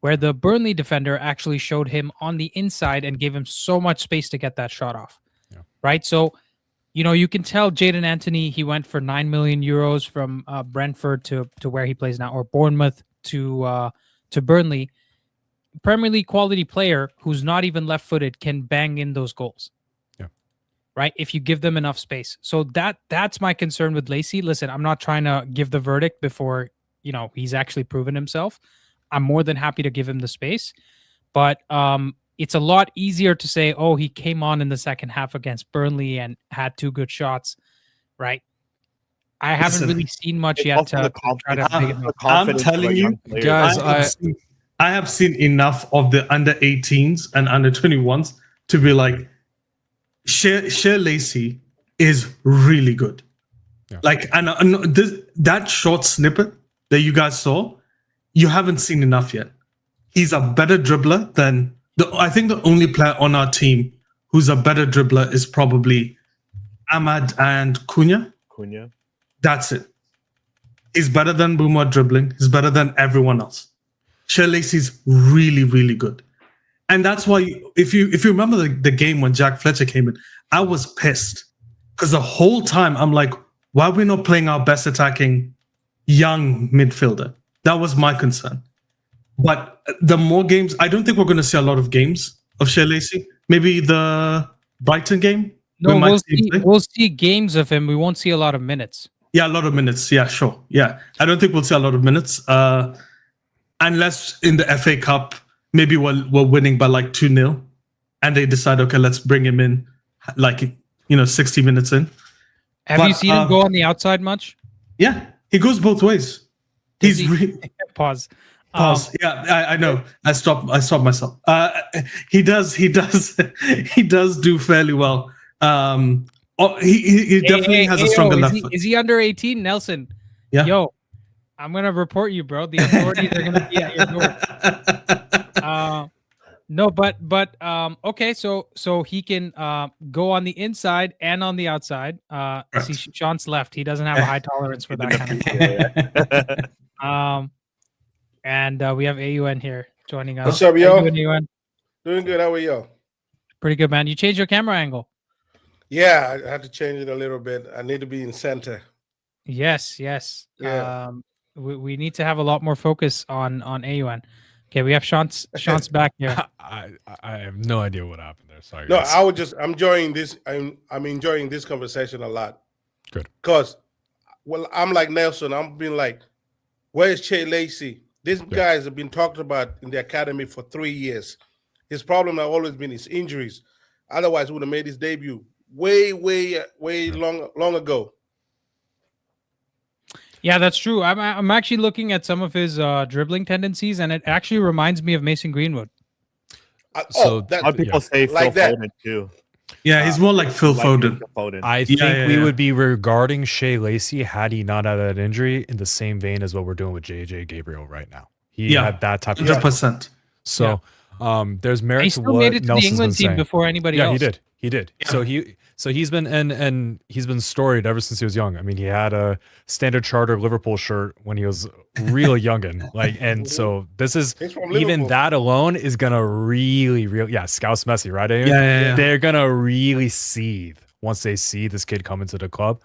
A: where the Burnley defender actually showed him on the inside and gave him so much space to get that shot off.
B: Yeah.
A: Right, so you can tell Jaden Anthony, he went for 9 million euros from Brentford to where he plays now, or Bournemouth to Burnley. Premier League quality player who's not even left-footed can bang in those goals.
B: Yeah.
A: Right? If you give them enough space. So that's my concern with Lacey. Listen, I'm not trying to give the verdict before, he's actually proven himself. I'm more than happy to give him the space. But it's a lot easier to say, oh, he came on in the second half against Burnley and had 2 good shots, right? I haven't really seen much yet to try to make it.
C: I'm telling you,
B: guys,
C: I have seen enough of the under 18s and under 21s to be like, Shea Lacey is really good.
B: Yeah.
C: Like, and that short snippet that you guys saw, you haven't seen enough yet. He's a better dribbler than I think the only player on our team who's a better dribbler is probably Ahmad and Cunha. That's it. He's better than Boomer dribbling. He's better than everyone else. Shea Lacey's really, really good. And that's why, if you remember the game when Jack Fletcher came in, I was pissed. Because the whole time, I'm like, why are we not playing our best attacking young midfielder? That was my concern. But the more games, I don't think we're going to see a lot of games of Shea Lacey. Maybe the Brighton game?
A: No, we'll see games of him. We won't see a lot of minutes.
C: Yeah, a lot of minutes. Yeah, sure. Yeah. I don't think we'll see a lot of minutes. Unless in the FA Cup, maybe we're winning by like 2-0 and they decide, okay, let's bring him in like, 60 minutes in.
A: Have you seen him go on the outside much?
C: Yeah, he goes both ways. He's
A: Pause.
C: Yeah, I know. I stopped myself. He does do fairly well. He definitely has a stronger left foot.
A: Is he under 18, Nelson?
C: Yeah.
A: Yo, I'm gonna report you, bro. The authorities are gonna be at your door. No, but okay. So he can go on the inside and on the outside. See, Sean's left. He doesn't have a high tolerance for that kind of. And we have AUN here joining us.
E: What's up, yo?
A: AUN?
E: Doing good. How are you?
A: Pretty good, man. You changed your camera angle.
E: Yeah, I had to change it a little bit. I need to be in center.
A: Yes.
E: Yeah.
A: We need to have a lot more focus on AUN. Okay, we have Sean's back here.
B: I have no idea what happened there. Sorry.
E: No,
B: guys.
E: I'm enjoying this. I'm enjoying this conversation a lot.
B: Good.
E: Because, I'm like Nelson. I'm being like, where's Shea Lacey? These guys have been talked about in the academy for 3 years. His problem has always been his injuries. Otherwise, he would have made his debut way long ago.
A: Yeah, that's true. I'm actually looking at some of his dribbling tendencies, and it actually reminds me of Mason Greenwood.
D: A lot of people say
E: like
D: Phil
E: that.
D: Foden too.
C: Yeah, he's more like Phil Foden.
B: I think we would be regarding Shea Lacey had he not had that injury in the same vein as what we're doing with JJ Gabriel right now. He had that type of
C: 100%.
B: So there's merit to what
A: made it to
B: Nelson's
A: the England
B: been
A: team
B: saying.
A: before anybody else.
B: He did.
C: Yeah.
B: So he's been and he's been storied ever since he was young. I mean, he had a Standard Chartered Liverpool shirt when he was real youngin. And so this is even that alone is gonna really Scouse Messi, right?
C: Yeah.
B: They're gonna really seethe once they see this kid come into the club.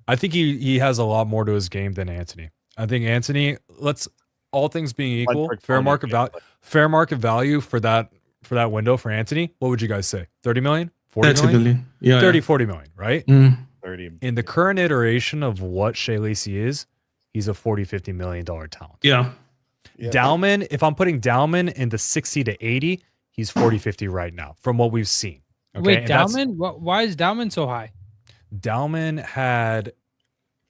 B: I think he has a lot more to his game than Anthony. I think Anthony, all things being equal, fair market value for that window for Anthony. What would you guys say? 30 million? 40 million?
C: Yeah.
B: 30, 40 million, right?
D: 30.
B: In the current iteration of what Shea Lacey is, he's a $40, $50 million talent.
C: Yeah.
B: Dowman, if I'm putting Dowman in the 60 to 80, he's 40, 50 right now from what we've seen. Okay,
A: Wait,
B: and that's-
A: Dalman? Why is Dalman so high?
B: Dalman had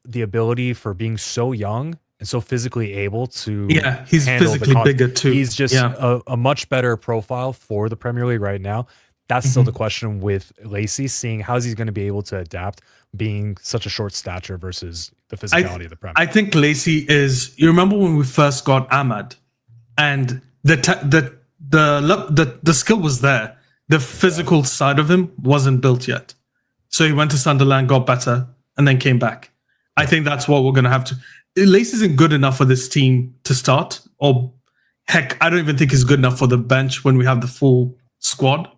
B: the ability for being so young and so physically able to
C: Yeah, he's
B: handle the
C: physically bigger too.
B: He's just a much better profile for the Premier League right now. That's still the question with Lacey, seeing how he's going to be able to adapt being such a short stature versus the physicality of the Premier.
C: I think Lacey is. You remember when we first got Ahmad, and the skill was there. The physical side of him wasn't built yet. So he went to Sunderland, got better, and then came back. I think that's what we're going to have to. Lacey isn't good enough for this team to start, or heck, I don't even think he's good enough for the bench when we have the full squad.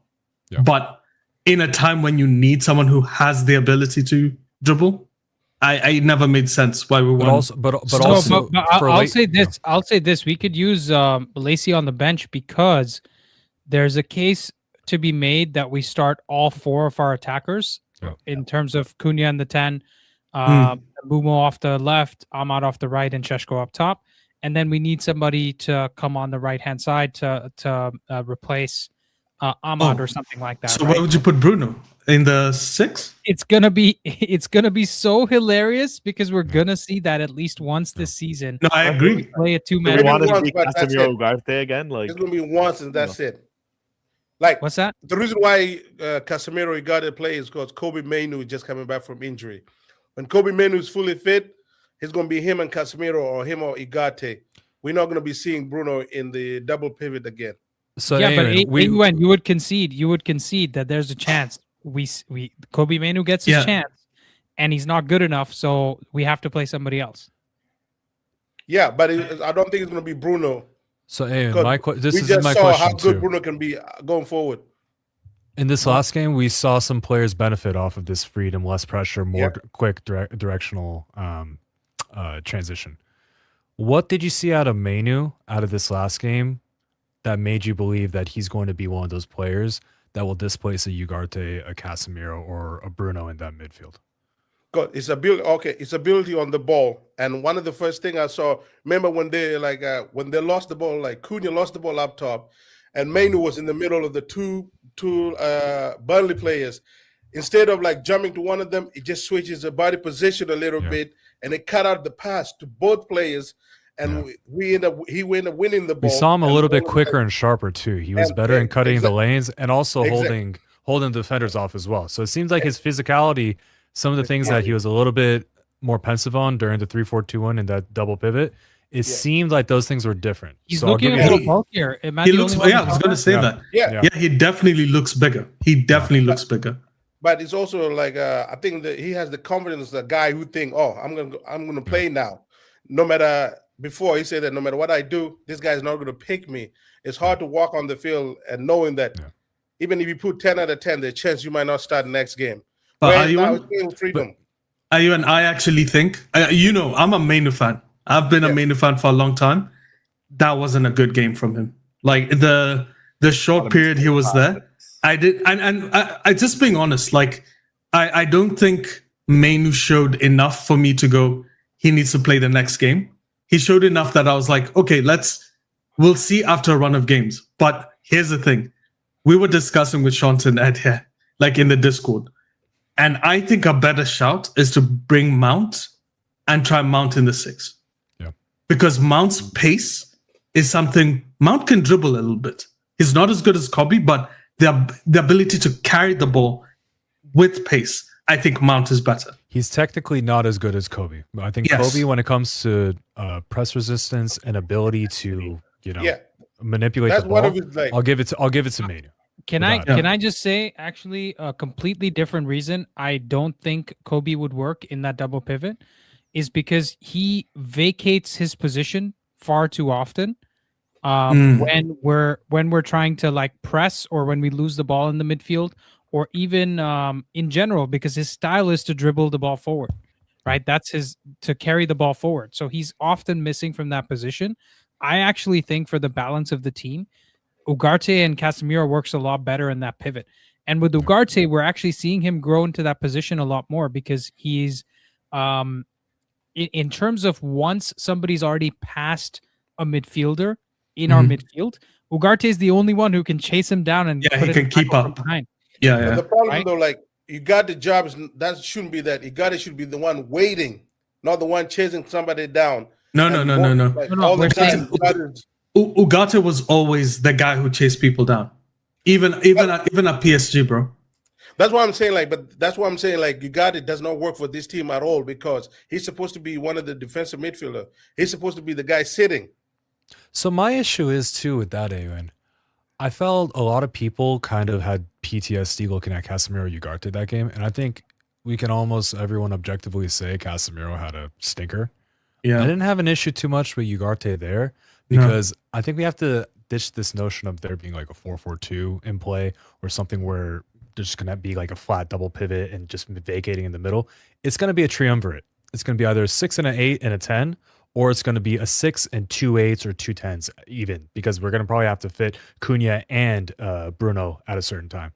C: Yeah. But in a time when you need someone who has the ability to dribble, I never made sense why we want.
A: I'll say this. I'll say this. We could use Lacey on the bench because there's a case to be made that we start all four of our attackers in terms of Cunha in the 10, Bumo off the left, Ahmad off the right, and Sesko up top. And then we need somebody to come on the right-hand side to replace Ahmad or something like that.
C: So where would you put Bruno? In the 6?
A: It's gonna be so hilarious because we're gonna see that at least once this season.
C: No, I agree.
A: Play a two-man.
D: We want to see Casemiro Ugarte again. Like
E: it's gonna be once and that's it. Like
A: what's that?
E: The reason why Casemiro Ugarte play is because Kobe Mainoo is just coming back from injury. When Kobe Mainoo is fully fit, it's gonna be him and Casemiro or him or Ugarte. We're not gonna be seeing Bruno in the double pivot again.
B: So
A: yeah, anyway, but you would concede that there's a chance we Kobe Mainoo gets his chance and he's not good enough, so we have to play somebody else.
E: Yeah, but I don't think it's going to be Bruno.
B: So this is my
E: saw
B: question
E: how good
B: too.
E: Bruno can be going forward.
B: In this last game, we saw some players benefit off of this freedom, less pressure, more quick directional transition. What did you see out of Mainoo out of this last game that made you believe that he's going to be one of those players that will displace a Ugarte, a Casemiro, or a Bruno in that midfield?
E: God, it's ability on the ball. And one of the first thing I saw, remember when they when they lost the ball, like Cunha lost the ball up top, and Mainoo was in the middle of the two Burnley players. Instead of like jumping to one of them, it just switches the body position a little bit, and it cut out the pass to both players. And he ended up winning the ball.
B: We saw him a little bit quicker and sharper too. He was better in cutting the lanes and also holding defenders off as well. So it seems like his physicality, some of the things that he was a little bit more pensive on during the 3-4-2-1 and that double pivot, it seemed like those things were different.
A: He's looking a little bulkier.
C: He looks. I was going to say that. Yeah, he definitely looks bigger. Looks bigger.
E: But it's also like I think that he has the confidence, the guy who think, I'm gonna play now, no matter. Before he said that no matter what I do, this guy is not going to pick me. It's hard to walk on the field and knowing that even if you put 10 out of 10, there's a chance you might not start the next game.
C: But I actually think, I'm a Mainoo fan. I've been a Mainoo fan for a long time. That wasn't a good game from him. Like the short period he was there, I did, and I just being honest, like I don't think Mainoo showed enough for me to go, he needs to play the next game. He showed enough that I was like, okay, we'll see after a run of games. But here's the thing. We were discussing with Shanton Ed here, like in the Discord. And I think a better shout is to bring Mount and try Mount in the 6. Yeah. Because Mount's pace is something, Mount can dribble a little bit. He's not as good as Kobe, but the ability to carry the ball with pace, I think Mount is better.
B: He's technically not as good as Kobe. I think Kobe, when it comes to press resistance and ability to, manipulate the ball, I'll give it to Mainoo.
A: Can I just say, actually, a completely different reason I don't think Kobe would work in that double pivot is because he vacates his position far too often. When we're trying to like press or when we lose the ball in the midfield. Or even in general, because his style is to dribble the ball forward, right? That's to carry the ball forward. So he's often missing from that position. I actually think for the balance of the team, Ugarte and Casemiro works a lot better in that pivot. And with Ugarte, we're actually seeing him grow into that position a lot more because he's, in terms of once somebody's already passed a midfielder in our midfield, Ugarte is the only one who can chase him down and
C: he can keep up
A: behind.
C: Yeah,
E: But
C: yeah.
E: the problem
A: Right?
E: though, like you got the job, that shouldn't be that. Ugarte should be the one waiting, not the one chasing somebody down.
C: No.
E: Like
A: No,
E: all the
A: we're
E: time.
A: saying
C: Ugarte was always the guy who chased people down. Even at PSG, bro.
E: That's what I'm saying. Like, but that's what I'm saying. Like, Ugarte does not work for this team at all because he's supposed to be one of the defensive midfielder. He's supposed to be the guy sitting.
B: So my issue is too with that, Ewan. I felt a lot of people kind of had PTSD looking at Casemiro Ugarte that game, and I think we can almost everyone objectively say Casemiro had a stinker.
C: Yeah.
B: I didn't have an issue too much with Ugarte there because I think we have to ditch this notion of there being like a 4-4-2 in play or something where there's just going to be like a flat double pivot and just vacating in the middle. It's going to be a triumvirate. It's going to be either a 6 and an 8 and a 10, or it's going to be a 6 and 2 8s or 2 10s even, because we're going to probably have to fit Cunha and Bruno at a certain time.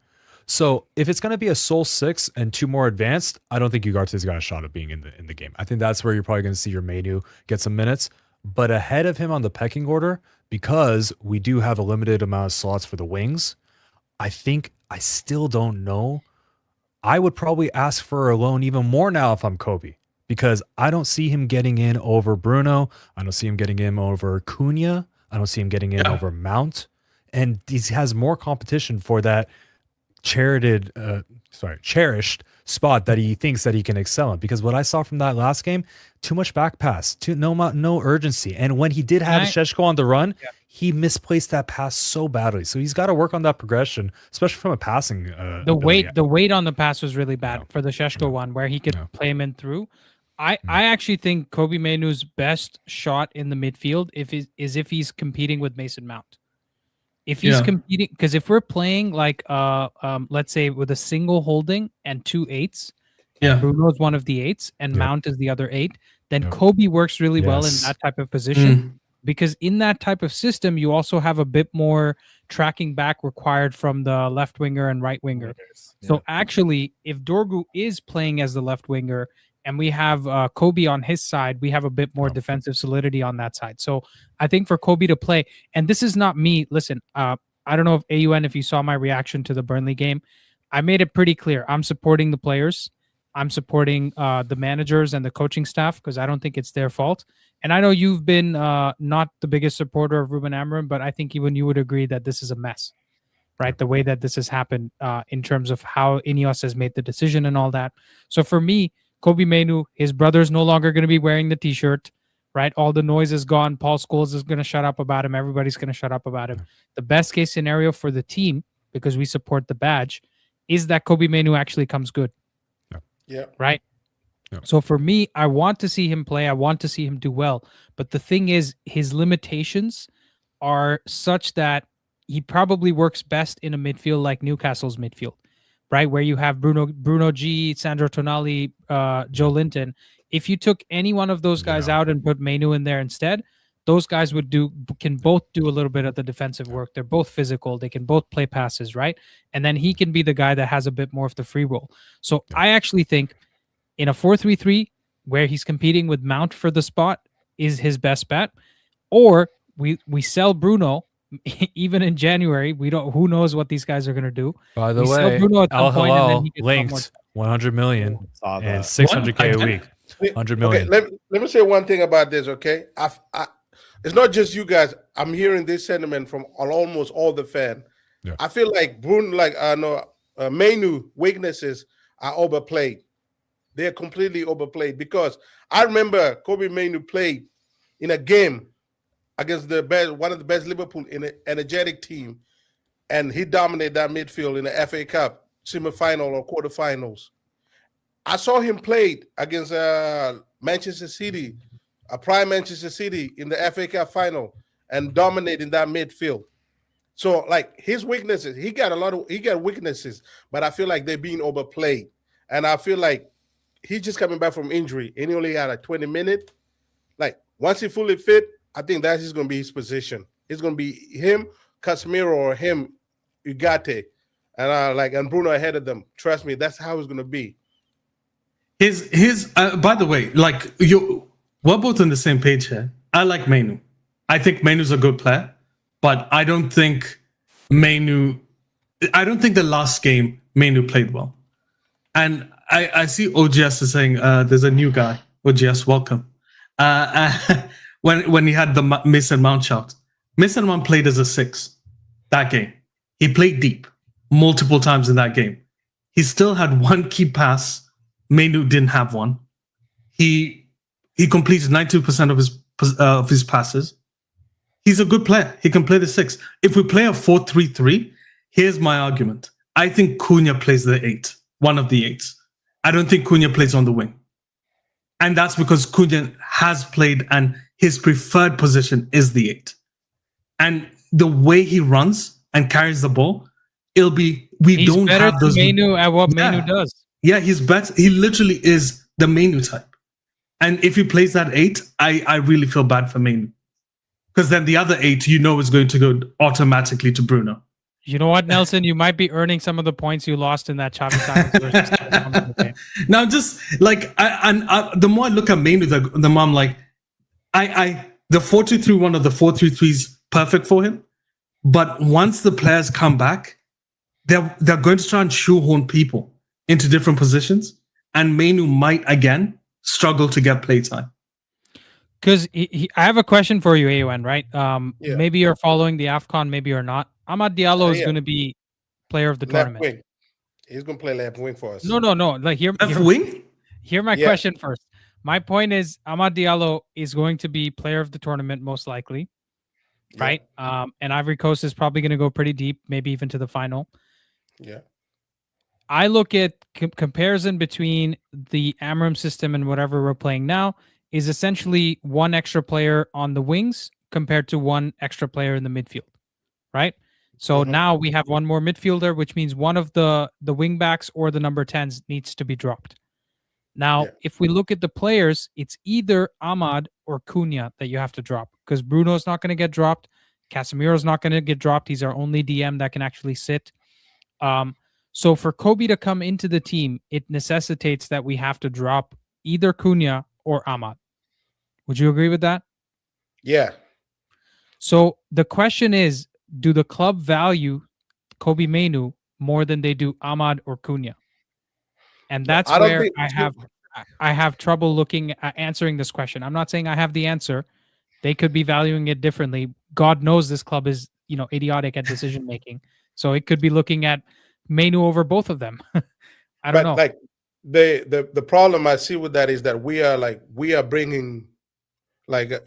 B: So if it's going to be a sole 6 and 2 more advanced, I don't think Ugarte's got a shot of being in the game. I think that's where you're probably going to see your Menu get some minutes, but ahead of him on the pecking order, because we do have a limited amount of slots for the wings, I think I still don't know. I would probably ask for a loan even more now if I'm Kobe, because I don't see him getting in over Bruno. I don't see him getting in over Cunha. I don't see him getting in over Mount. And he has more competition for that cherished spot that he thinks that he can excel in. Because what I saw from that last game, too much back pass, no urgency. And when he did have Sesko on the run, he misplaced that pass so badly. So he's got to work on that progression, especially from a passing.
A: The weight on the pass was really bad for the Sesko one, where he could play him in through. I actually think Kobe Mainoo's best shot in the midfield is if he's competing with Mason Mount. If he's competing, because if we're playing like let's say with a single holding and 2 8s, Bruno's one of the 8s and Mount is the other 8, then Kobe works really well in that type of position. Because in that type of system, you also have a bit more tracking back required from the left winger and right winger. So actually, if Dorgu is playing as the left winger and we have Kobe on his side, we have a bit more defensive solidity on that side. So I think for Kobe to play, and this is not me, listen, I don't know if you saw my reaction to the Burnley game. I made it pretty clear. I'm supporting the players. I'm supporting the managers and the coaching staff because I don't think it's their fault. And I know you've been not the biggest supporter of Ruben Amorim, but I think even you would agree that this is a mess, right? The way that this has happened in terms of how Ineos has made the decision and all that. So for me, Kobe Mainoo, his brother's no longer going to be wearing the T-shirt, right? All the noise is gone. Paul Scholes is going to shut up about him. Everybody's going to shut up about him. The best case scenario for the team, because we support the badge, is that Kobe Mainoo actually comes good.
E: Yeah.
A: Right?
B: Yeah.
A: So for me, I want to see him play. I want to see him do well. But the thing is, his limitations are such that he probably works best in a midfield like Newcastle's midfield, right? Where you have Bruno G, Sandro Tonali, Joe Linton. If you took any one of those guys out and put Mainoo in there instead, those guys can both do a little bit of the defensive work. They're both physical. They can both play passes, right? And then he can be the guy that has a bit more of the free roll. So I actually think in a 4-3-3 where he's competing with Mount for the spot is his best bet. Or we sell Bruno even in January. Who knows what these guys are going to do.
B: By the
A: we sell
B: way,
A: Bruno at some point and then he gets
B: linked 100 million and 600K a week. 100 million.
E: Okay, let me say one thing about this, okay? It's not just you guys. I'm hearing this sentiment from almost all the fans.
B: Yeah.
E: I feel like Mainoo weaknesses are overplayed. They're completely overplayed because I remember Kobe Mainoo played in a game against one of the best Liverpool in an energetic team, and he dominated that midfield in the FA Cup semi-final or quarterfinals. I saw him play against Manchester City, a prime Manchester City in the FA Cup final, and dominating that midfield. So, like his weaknesses, he got weaknesses, but I feel like they're being overplayed, and I feel like he's just coming back from injury, and he only had like 20 minutes. Like once he fully fit, I think that is going to be his position. It's going to be him, Casemiro, or him, Ugarte, and Bruno ahead of them. Trust me, that's how it's going to be.
C: By the way, like we're both on the same page here. I like Mainoo. I think Mainoo's a good player, but I don't think the last game Mainu played well. And I see OGS is saying there's a new guy. OGS, welcome. When he had the Mason Mount shout, Mason Mount played as a 6 that game. He played deep multiple times in that game. He still had one key pass. Mainu didn't have one. He completed 92% of his passes. He's a good player. He can play the 6. If we play a 4-3-3, here's my argument. I think Cunha plays the 8, one of the 8s. I don't think Cunha plays on the wing. And that's because Cunha has played and his preferred position is the 8. And the way he runs and carries the ball, it'll be,
A: He's don't better have those. Mainu at what Mainu does.
C: Yeah, he's better. He literally is the Mainu type. And if he plays that 8, I really feel bad for Mainu. Because then the other 8, is going to go automatically to Bruno.
A: You know what, Nelson? You might be earning some of the points you lost in that Xavi silence versus
C: Now, just like, the more I look at Mainu, the more I'm like, the 4-2-3-1 or the 4-3-3 is perfect for him. But once the players come back, they're going to try and shoehorn people into different positions. And Mainu might, again, struggle to get playtime.
A: Because I have a question for you, AON, right? Maybe you're following the AFCON, maybe you're not. Amad Diallo is going to be player of the tournament.
E: Wing. He's going to play left wing for us.
A: No. Like hear my question first. My point is Amad Diallo is going to be player of the tournament most likely, right? And Ivory Coast is probably going to go pretty deep, maybe even to the final.
E: Yeah.
A: I look at comparison between the Amorim system and whatever we're playing now is essentially one extra player on the wings compared to one extra player in the midfield, right? So now we have one more midfielder, which means one of the wing backs or the number 10s needs to be dropped. Now, if we look at the players, it's either Ahmad or Cunha that you have to drop because Bruno's not going to get dropped. Casemiro's not going to get dropped. He's our only DM that can actually sit. So for Kobe to come into the team, it necessitates that we have to drop either Cunha or Ahmad. Would you agree with that?
E: Yeah.
A: So the question is, do the club value Kobe Mainu more than they do Ahmad or Cunha? And that's where I have trouble looking at answering this question. I'm not saying I have the answer. They could be valuing it differently. God knows this club is, idiotic at decision making. So it could be looking at Mainu over both of them. I don't know.
E: Like the problem I see with that is that we are bringing Cunha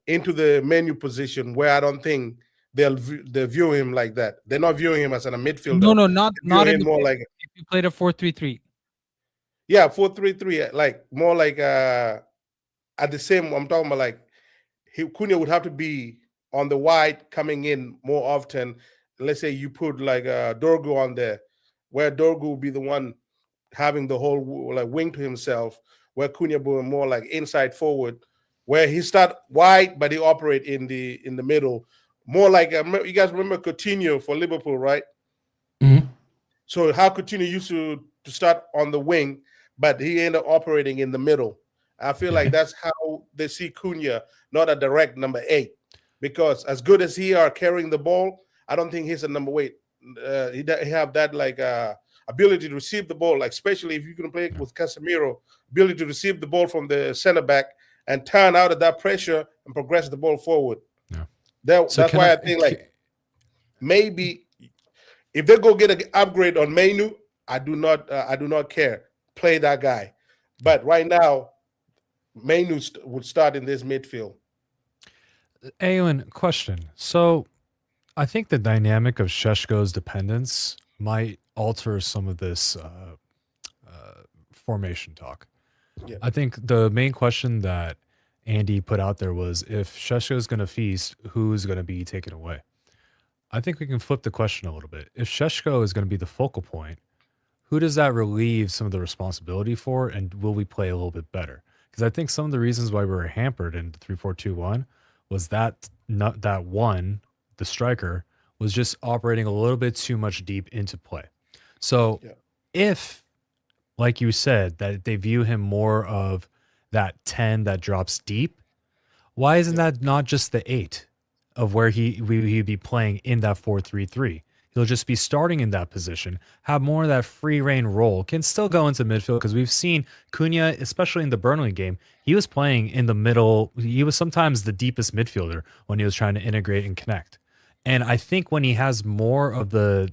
E: into the menu position where I don't think they view him like that. They're not viewing him as a midfielder.
A: No, not in more like if you played a 4-3-3.
E: Yeah, 4-3-3, like more like at the same. I'm talking about like Cunha would have to be on the wide, coming in more often. Let's say you put like Dorgu on there, where Dorgu will be the one having the whole wing to himself, where Cunha will be more like inside forward, where he start wide but he operate in the middle, more like you guys remember Coutinho for Liverpool, right?
C: Mm-hmm.
E: So how Coutinho used to start on the wing, but he ended up operating in the middle. I feel like that's how they see Cunha, not a direct number 8, because as good as he are carrying the ball, I don't think he's a number 8. He have that ability to receive the ball, like especially if you can play with Casemiro, ability to receive the ball from the center back and turn out of that pressure and progress the ball forward. Yeah. That's why I think maybe if they go get an upgrade on Mainu, I do not care. Play that guy. But right now, Mainu would start in this midfield.
B: Alan, question. So I think the dynamic of Sesko's dependence might alter some of this formation talk. Yeah. I think the main question that Andy put out there was, if Sesko is going to feast, who's going to be taken away? I think we can flip the question a little bit. If Sesko is going to be the focal point, who does that relieve some of the responsibility for, and will we play a little bit better? Because I think some of the reasons why we were hampered in the 3-4-2-1 was that the striker was just operating a little bit too much deep into play. So if, like you said, that they view him more of that 10 that drops deep, why isn't that not just the 8 of where he'd be playing in that 4-3-3? He'll just be starting in that position, have more of that free reign role, can still go into midfield because we've seen Cunha, especially in the Burnley game, he was playing in the middle. He was sometimes the deepest midfielder when he was trying to integrate and connect. And I think when he has more of the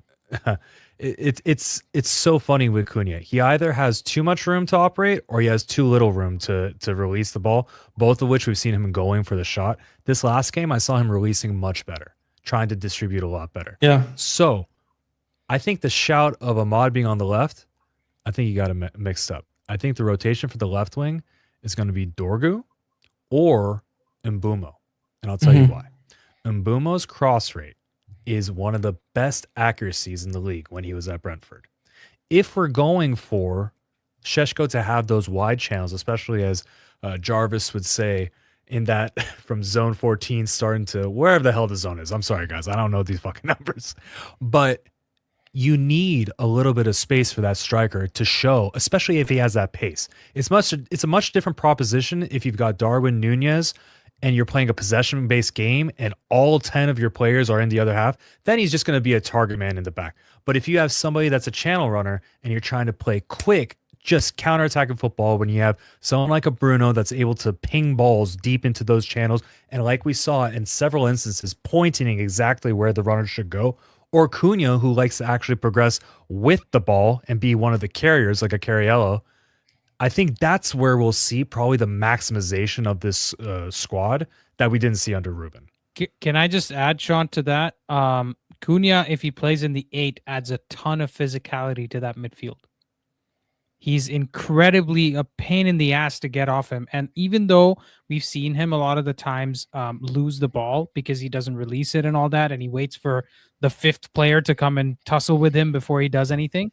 B: it's so funny with Cunha. He either has too much room to operate or he has too little room to release the ball, both of which we've seen him going for the shot. This last game, I saw him releasing much better, trying to distribute a lot better.
C: Yeah.
B: So I think the shout of Ahmad being on the left, I think you got it mixed up. I think the rotation for the left wing is going to be Dorgu or Mbumo. And I'll tell you why. Mbumo's cross rate is one of the best accuracies in the league when he was at Brentford. If we're going for Sesko to have those wide channels, especially as Jarvis would say, in that from zone 14 starting to wherever the hell the zone is. I'm sorry, guys. I don't know these fucking numbers. But you need a little bit of space for that striker to show, especially if he has that pace. It's a much different proposition if you've got Darwin Nunez and you're playing a possession-based game and all 10 of your players are in the other half, then he's just going to be a target man in the back. But if you have somebody that's a channel runner and you're trying to play quick, just counter-attacking football, when you have someone like a Bruno that's able to ping balls deep into those channels, and like we saw in several instances, pointing exactly where the runner should go, or Cunha, who likes to actually progress with the ball and be one of the carriers like a Cariello, I think that's where we'll see probably the maximization of this squad that we didn't see under Ruben.
A: Can I just add, Sean, to that? Cunha, if he plays in the 8, adds a ton of physicality to that midfield. He's incredibly a pain in the ass to get off him. And even though we've seen him a lot of the times lose the ball because he doesn't release it and all that, and he waits for the 5th player to come and tussle with him before he does anything,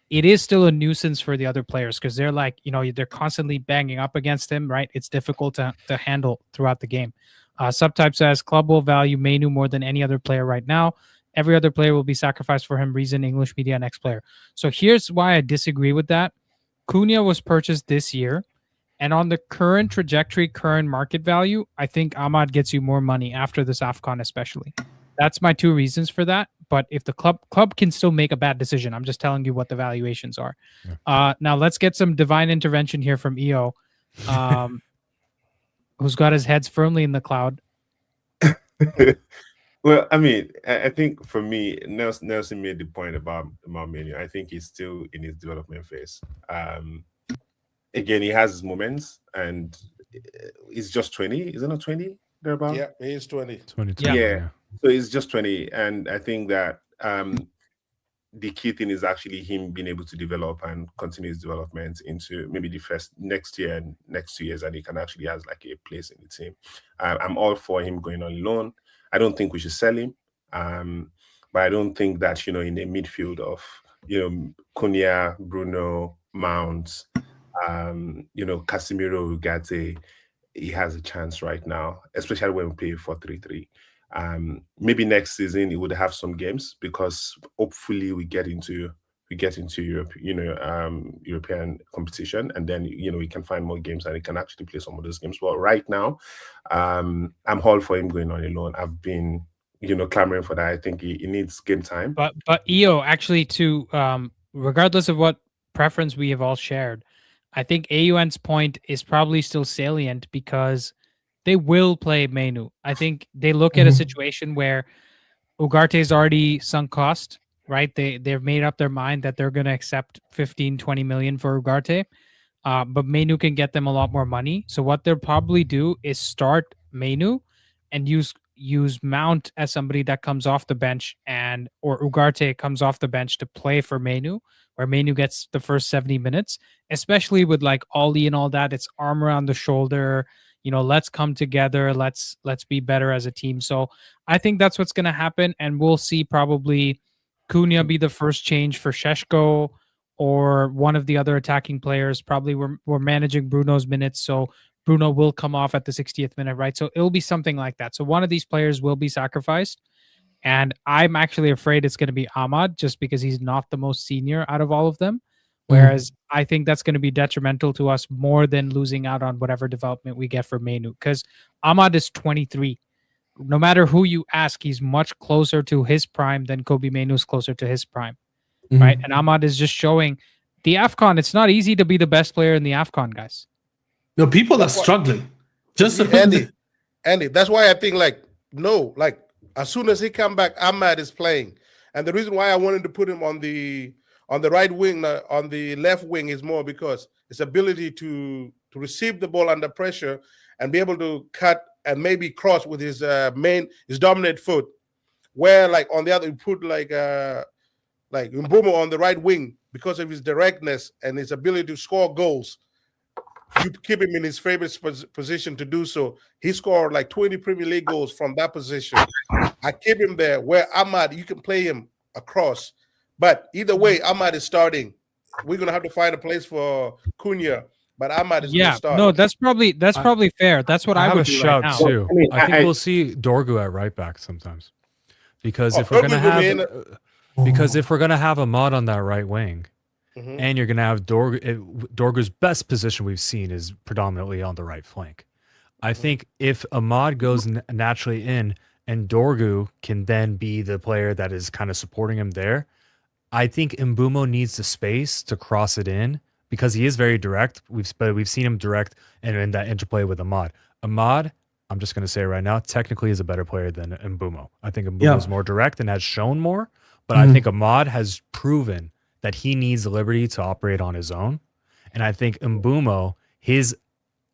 A: it is still a nuisance for the other players because they're like, they're constantly banging up against him, right? It's difficult to handle throughout the game. Subtype says, club will value Mainu more than any other player right now. Every other player will be sacrificed for him. Reason, English media, next player. So here's why I disagree with that. Cunha was purchased this year, and on the current trajectory, current market value, I think Ahmad gets you more money after this AFCON especially. That's my 2 reasons for that. But if the club can still make a bad decision, I'm just telling you what the valuations are. Yeah. Now let's get some divine intervention here from EO, who's got his heads firmly in the cloud.
F: Well, I mean, I think for me, Nelson made the point about Manu. I think he's still in his development phase. Again, he has his moments, and he's just 20. Is he not 20? Thereabout?
E: Yeah, he is 20.
B: 22.
F: Yeah. So he's just 20. And I think that the key thing is actually him being able to develop and continue his development into maybe the next year and next 2 years, and he can actually has like a place in the team. I'm all for him going on loan. I don't think we should sell him. But I don't think that, in a midfield of, Cunha, Bruno, Mount, Casemiro, Ugarte, he has a chance right now, especially when we play 4-3-3. Maybe next season he would have some games because hopefully we get into Europe, European competition, and then we can find more games and he can actually play some of those games. But right now, I'm all for him going on alone. I've been clamoring for that. I think he needs game time.
A: But EO, actually, to regardless of what preference we have all shared, I think AUN's point is probably still salient because they will play Mainu. I think they look at a situation where Ugarte's already sunk cost, right? They've made up their mind that they're going to accept 15-20 million for Ugarte, but Mainu can get them a lot more money. So what they'll probably do is start Mainu and use Mount as somebody that comes off the bench, or Ugarte comes off the bench to play for Mainu, where Mainu gets the first 70 minutes, especially with like Ollie and all that. It's arm around the shoulder. Let's come together. Let's be better as a team. So I think that's what's going to happen. And we'll see probably Cunha be the first change for Sesko or one of the other attacking players. Probably we're managing Bruno's minutes. So Bruno will come off at the 60th minute, right? So it'll be something like that. So one of these players will be sacrificed. And I'm actually afraid it's going to be Ahmad just because he's not the most senior out of all of them. Whereas I think that's going to be detrimental to us more than losing out on whatever development we get for Mainu. Because Ahmad is 23. no matter who you ask, he's much closer to his prime than Kobe Mainoo's closer to his prime, right? And Ahmad is just showing the AFCON. It's not easy to be the best player in the AFCON, guys.
C: No, people are struggling. Just
E: Andy, that's why I think as soon as he come back, Ahmad is playing, and the reason why I wanted to put him on the right wing, on the left wing, is more because his ability to receive the ball under pressure and be able to cut and maybe cross with his dominant foot. Where on the other, you put like Mbeumo on the right wing because of his directness and his ability to score goals. You keep him in his favorite position to do so. He scored like 20 Premier League goals from that position. I keep him there. Where Ahmad, you can play him across. But either way, Ahmad is starting. We're gonna have to find a place for Cunha, but Ahmad is gonna start.
A: No, that's probably fair. That's what I would do right now.
B: Too. I think we'll see Dorgu at right back sometimes, because if we're gonna have Ahmad on that right wing, and you're gonna have Dorgu's best position we've seen is predominantly on the right flank. I think if Ahmad goes naturally in and Dorgu can then be the player that is kind of supporting him there, I think Mbeumo needs the space to cross it in because he is very direct. We've seen him direct and in that interplay with Ahmad. Ahmad, I'm just going to say it right now, technically is a better player than Mbeumo. I think Mbeumo is more direct and has shown more, but I think Ahmad has proven that he needs the liberty to operate on his own. And I think Mbeumo, his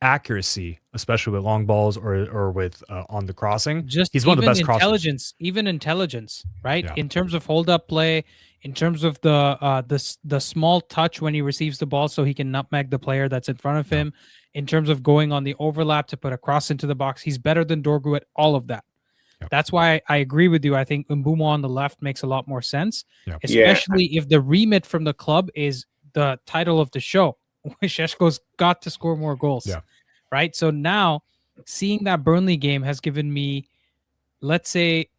B: accuracy, especially with long balls or with on the crossing, he's one of the best crossers.
A: Even intelligence, right? Yeah. In terms of hold up play, in terms of the small touch when he receives the ball so he can nutmeg the player that's in front of him, in terms of going on the overlap to put a cross into the box, he's better than Dorgu at all of that. Yep. That's why I agree with you. I think Mbeumo on the left makes a lot more sense, especially if the remit from the club is the title of the show. Sesko's got to score more goals, right? So now seeing that Burnley game has given me, let's say,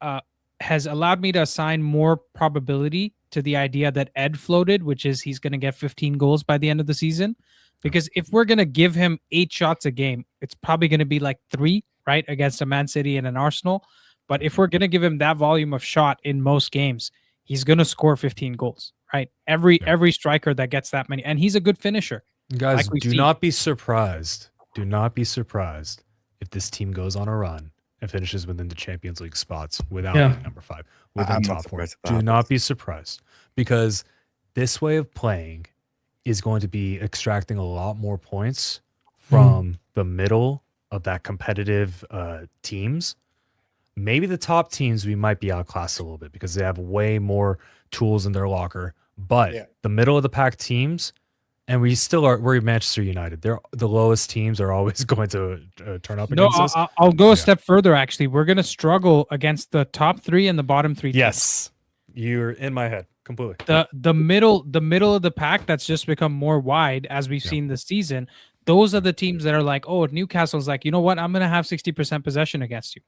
A: has allowed me to assign more probability to the idea that Ed floated, which is he's going to get 15 goals by the end of the season. Because if we're going to give him 8 shots a game, it's probably going to be like 3, right, against a Man City and an Arsenal. But if we're going to give him that volume of shot in most games, he's going to score 15 goals, right? Every striker that gets that many. And he's a good finisher.
B: Guys, do not be surprised. Do not be surprised if this team goes on a run and finishes within the Champions League spots without being number 5, within top 4. Do not be surprised, because this way of playing is going to be extracting a lot more points from the middle of that competitive teams. Maybe the top teams we might be outclassed a little bit because they have way more tools in their locker. But the middle of the pack teams, and we're Manchester United. They're the lowest teams are always going to turn up against us.
A: I'll go a step further, actually. We're going to struggle against the top 3 and the bottom 3 teams.
B: Yes, you're in my head completely.
A: The middle of the pack that's just become more wide as we've seen this season. Those are the teams that are like, oh, Newcastle's like, you know what? I'm going to have 60% possession against you.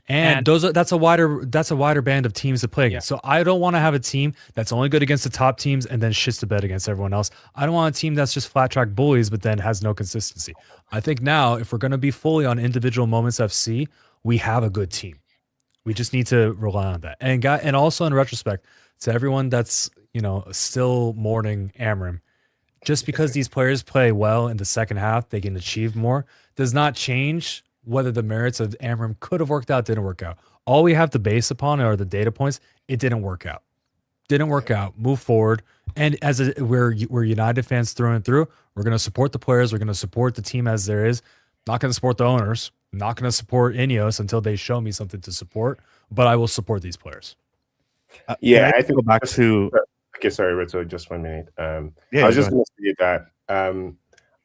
B: And that's a wider band of teams to play against. So I don't want to have a team that's only good against the top teams and then shits the bed against everyone else. I don't want a team that's just flat track bullies but then has no consistency. I think now if we're going to be fully on individual moments FC, we have a good team. We just need to rely on that. And also in retrospect, to everyone that's still mourning Amorim, just because these players play well in the second half, they can achieve more, does not change whether the merits of Amorim could have worked out, didn't work out. All we have to base upon are the data points. It didn't work out. Didn't work out. Move forward. And we're United fans through and through. We're going to support the players. We're going to support the team as there is. Not going to support the owners. Not going to support Ineos until they show me something to support. But I will support these players.
F: I think go back to. Okay, sorry, Reto, just 1 minute. I was just going to say that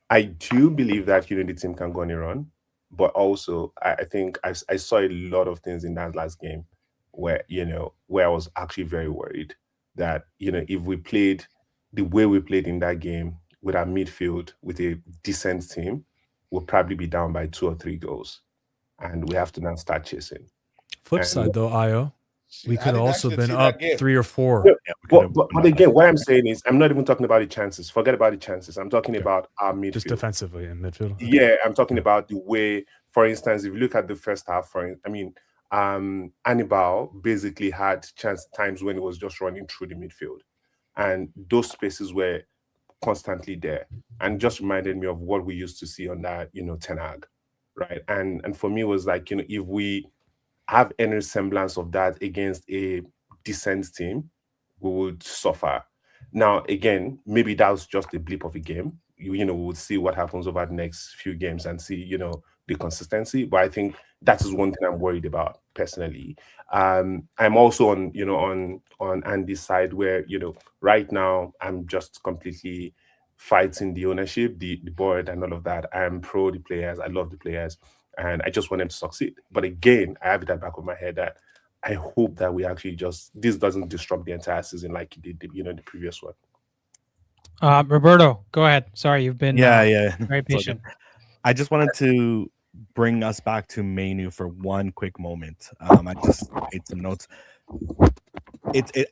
F: I do believe that the team can go on a run. But also, I think I saw a lot of things in that last game where I was actually very worried that, if we played the way we played in that game with our midfield, with a decent team, we'll probably be down by 2 or 3 goals. And we have to now start chasing.
B: Flip side, though, Io, we could also have been up 3 or 4.
F: But again, what I'm saying is, I'm not even talking about the chances. Forget about the chances. I'm talking about our midfield.
B: Just defensively in midfield.
F: Yeah, I'm talking about the way, for instance, if you look at the first half, Hannibal basically had times when it was just running through the midfield, and those spaces were constantly there, and just reminded me of what we used to see on that, Ten Hag, right? And for me, it was like, if we have any semblance of that against a decent team, we would suffer. Now, again, maybe that was just a blip of a game. We would see what happens over the next few games and see, the consistency. But I think that is one thing I'm worried about personally. I'm also on Andy's side where, right now I'm just completely fighting the ownership, the board, and all of that. I'm pro the players. I love the players, and I just want them to succeed. But again, I have it at the back of my head that I hope that we actually this doesn't disrupt the entire season like it did, the previous one.
A: Roberto, go ahead. Sorry, you've been very patient.
D: I just wanted to bring us back to Manu for one quick moment. I just made some notes.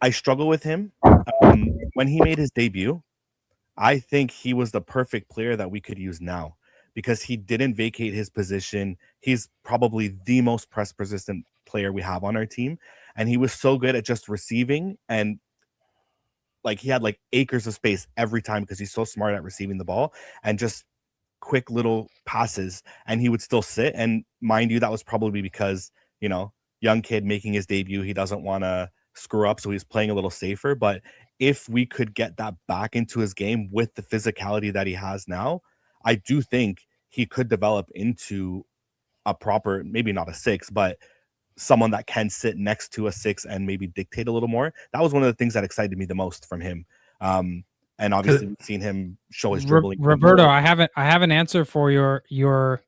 D: I struggle with him. When he made his debut, I think he was the perfect player that we could use now because he didn't vacate his position. He's probably the most press persistent player we have on our team, and he was so good at just receiving, and like he had like acres of space every time because he's so smart at receiving the ball and just quick little passes, and he would still sit. And mind you, that was probably because, young kid making his debut, he doesn't want to screw up, so he's playing a little safer. But if we could get that back into his game with the physicality that he has now, I do think he could develop into a proper, maybe not a 6, but someone that can sit next to a 6 and maybe dictate a little more. That was one of the things that excited me the most from him. And obviously we've seen him show his dribbling.
A: Roberto, I have an answer for your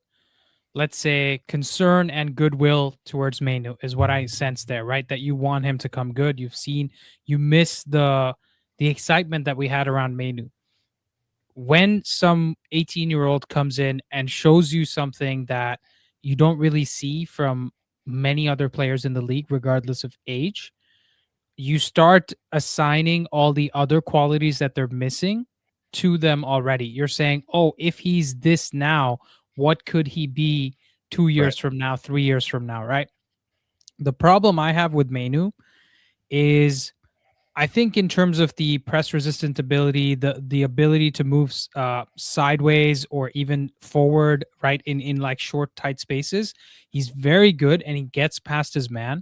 A: let's say concern and goodwill towards Manu is what I sense there, right? That you want him to come good. You miss the excitement that we had around Manu. When some 18-year-old comes in and shows you something that you don't really see from many other players in the league, regardless of age, you start assigning all the other qualities that they're missing to them already. You're saying, oh, if he's this now, what could he be 2 years from now, 3 years from now, right? The problem I have with Manu is I think in terms of the press resistant ability, the ability to move sideways or even forward, right, in like short, tight spaces, he's very good and he gets past his man.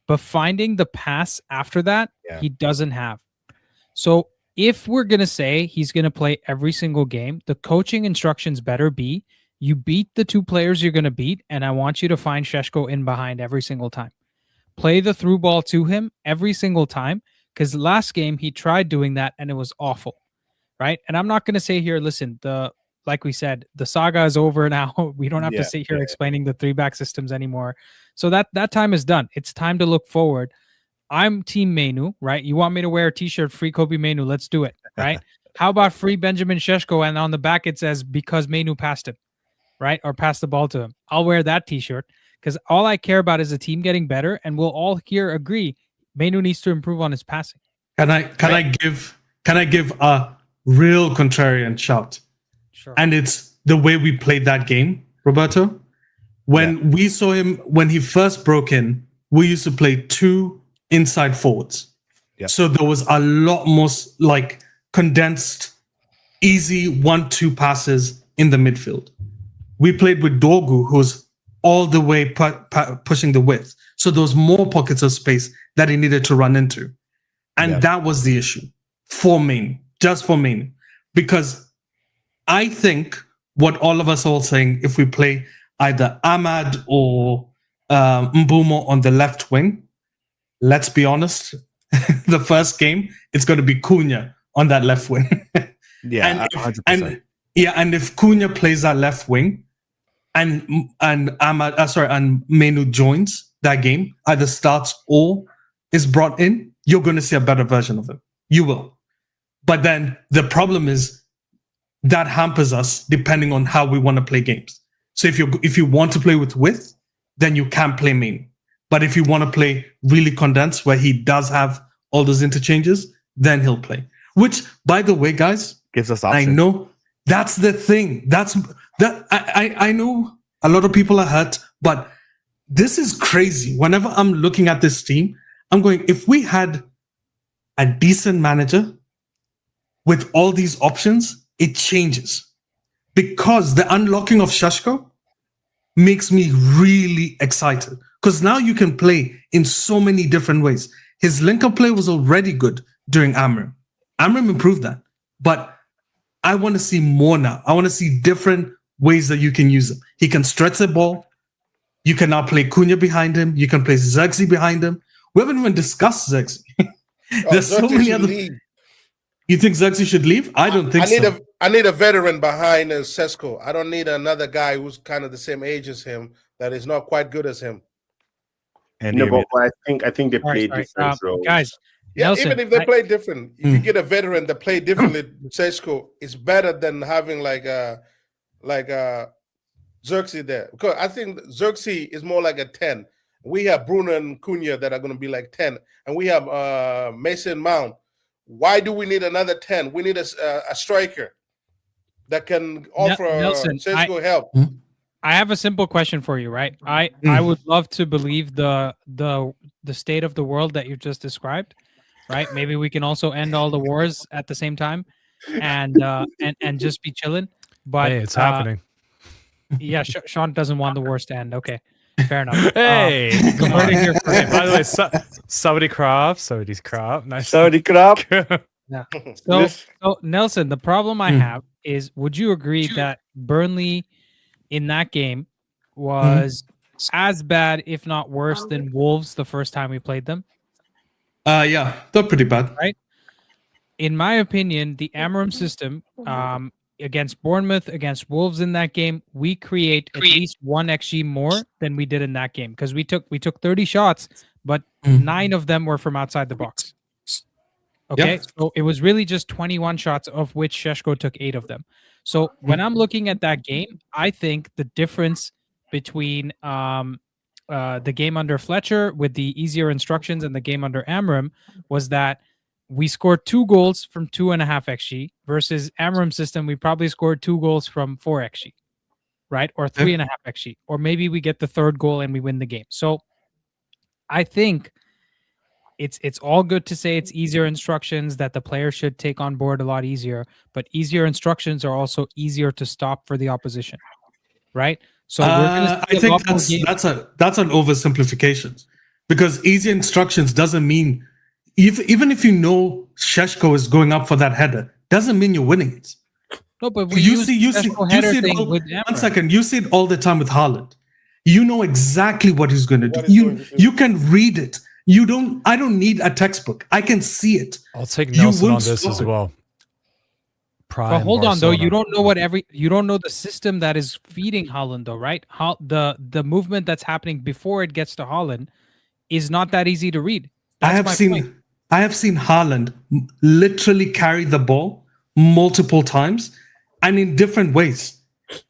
A: But finding the pass after that, he doesn't have. So if we're going to say he's going to play every single game, the coaching instructions better be, you beat the 2 players you're going to beat, and I want you to find Sesko in behind every single time. Play the through ball to him every single time, because last game he tried doing that and it was awful, right? And I'm not going to say here, listen, like we said, the saga is over now. We don't have to sit here explaining the 3-back systems anymore. So that time is done. It's time to look forward. I'm team Manu, right? You want me to wear a t-shirt, free Kobe Manu? Let's do it, right? How about free Benjamin Sesko? And on the back it says, because Manu passed him, right? Or passed the ball to him. I'll wear that t-shirt because all I care about is the team getting better, and we'll all here agree Manu needs to improve on his passing. Can
C: I give a real contrarian shout?
A: Sure.
C: And it's the way we played that game, Roberto. When we saw him, when he first broke in, we used to play 2 inside forwards.
D: Yep.
C: So there was a lot more like condensed, easy 1-2 passes in the midfield. We played with Dorgu, who's all the way pushing the width. So there was more pockets of space that he needed to run into. And that was the issue for Manu, just for Manu. Because I think what all of us are all saying, if we play either Ahmad or Mbumo on the left wing, let's be honest, the first game, it's going to be Cunha on that left wing.
D: Yeah, 100%.
C: And if Cunha plays that left wing and Ahmad, and Manu joins that game, either starts or is brought in, you're going to see a better version of him. You will. But then the problem is that hampers us depending on how we want to play games. So if you want to play with width, then you can play Manu. But if you want to play really condensed, where he does have all those interchanges, then he'll play. Which, by the way, guys,
D: gives us options.
C: I know that's the thing. I know a lot of people are hurt, but this is crazy. Whenever I'm looking at this team, I'm going, if we had a decent manager with all these options, it changes. Because the unlocking of Sheshko makes me really excited. Because now you can play in so many different ways. His link-up play was already good during Amorim. Amorim improved that. But I want to see more now. I want to see different ways that you can use him. He can stretch the ball. You can now play Cunha behind him. You can play Zirkzee behind him. We haven't even discussed Zirkzee. There's so many other. You think Zirkzee should leave? I don't think so.
E: I need a veteran behind Sesko. I don't need another guy who's kind of the same age as him that is not quite good as him.
D: And
F: No, but I think they play different roles.
A: Guys,
E: Yeah,
A: Nelson,
E: even if they play different, if you get a veteran that play differently, Sesko, it's better than having like Zirkzee there. Because I think Zirkzee is more like a 10. We have Bruno and Cunha that are going to be like 10. And we have Mason Mount. Why do we need another 10? We need a striker that can offer
A: Nelson,
E: Sesko help.
A: I have a simple question for you, right? I would love to believe the state of the world that you just described, right? Maybe we can also end all the wars at the same time and just be chilling. But
B: Hey, it's happening.
A: Yeah, Sean doesn't want the wars to end. Okay, fair enough.
B: Hey, come on.
A: Here for
B: Hey,
A: him.
B: by the way, somebody's crop. Nice.
D: Saudi crop.
A: So Nelson, the problem I have is, would you agree that Burnley in that game was as bad, if not worse, than Wolves the first time we played them?
C: Yeah, they're pretty bad.
A: Right. In my opinion, the Amorim system against Bournemouth, against Wolves in that game, we create at least 1 XG more than we did in that game, because we took 30 shots, but 9 of them were from outside the box. Okay, so it was really just 21 shots, of which Šeško took 8 of them. So when I'm looking at that game, I think the difference between the game under Fletcher with the easier instructions and the game under Amorim was that we scored 2 goals from 2.5 XG versus Amorim system. We probably scored 2 goals from 4 XG, right? Or 3.5 XG, or maybe we get the 3rd goal and we win the game. So I think it's all good to say it's easier instructions that the player should take on board a lot easier, but easier instructions are also easier to stop for the opposition, right? So
C: I think that's an oversimplification, because easy instructions doesn't mean even if you know Šeško is going up for that header, doesn't mean you're winning it.
A: No, but
C: you see it all the time with Haaland. You know exactly what he's going to do. You can read it. I don't need a textbook. I can see it.
B: I'll take Nelson on this as well.
A: But hold on though, you don't know the system that is feeding Haaland though, right? The movement that's happening before it gets to Haaland is not that easy to read.
C: I have seen Haaland literally carry the ball multiple times and in different ways.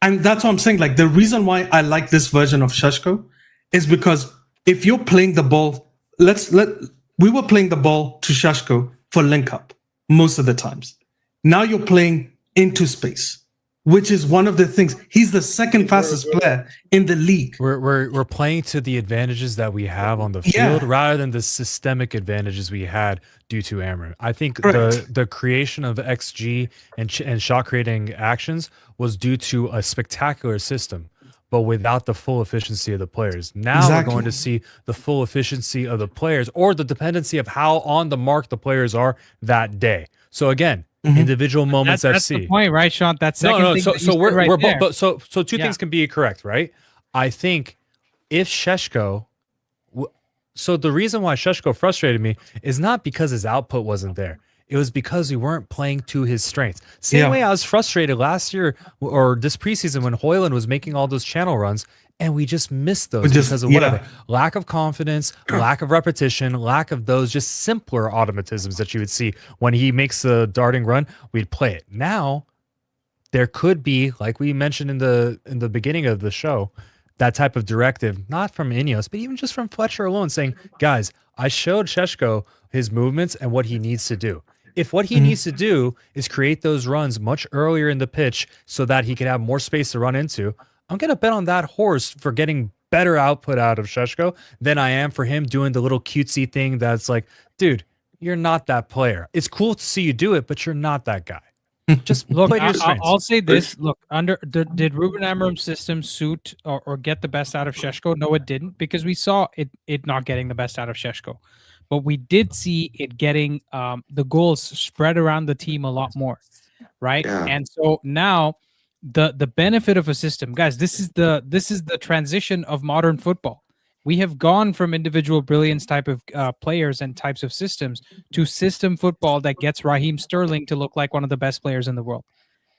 C: And that's what I'm saying. Like, the reason why I like this version of Šeško is because if you're playing the ball, we were playing the ball to Šeško for link up most of the times. Now you're playing into space, which is one of the things. He's the second fastest player in the league.
B: We're playing to the advantages that we have on the field rather than the systemic advantages we had due to Amorim. I think the creation of XG and shot creating actions was due to a spectacular system, but without the full efficiency of the players. Now we're going to see the full efficiency of the players, or the dependency of how on the mark the players are that day. So again, individual moments FC.
A: That's the point, right, Sean? That's second thing.
B: So two things can be correct, right? I think if Šeško, so the reason why Šeško frustrated me is not because his output wasn't there. It was because we weren't playing to his strengths. Same way I was frustrated last year or this preseason when Højlund was making all those channel runs, and we just missed those because of whatever. Lack of confidence, lack of repetition, lack of those just simpler automatisms that you would see. When he makes the darting run, we'd play it. Now, there could be, like we mentioned in the beginning of the show, that type of directive, not from Ineos, but even just from Fletcher alone, saying, guys, I showed Šeško his movements and what he needs to do. If what he needs to do is create those runs much earlier in the pitch so that he can have more space to run into, I'm going to bet on that horse for getting better output out of Šeško than I am for him doing the little cutesy thing that's like, dude, you're not that player. It's cool to see you do it, but you're not that guy. Just
A: Look,
B: play to your strengths.
A: I'll say this. Look, did Ruben Amorim's system suit or get the best out of Šeško? No, it didn't, because we saw it not getting the best out of Šeško. But we did see it getting the goals spread around the team a lot more, right?
G: Yeah.
A: And so now the benefit of a system, guys, this is the transition of modern football. We have gone from individual brilliance type of players and types of systems to system football that gets Raheem Sterling to look like one of the best players in the world,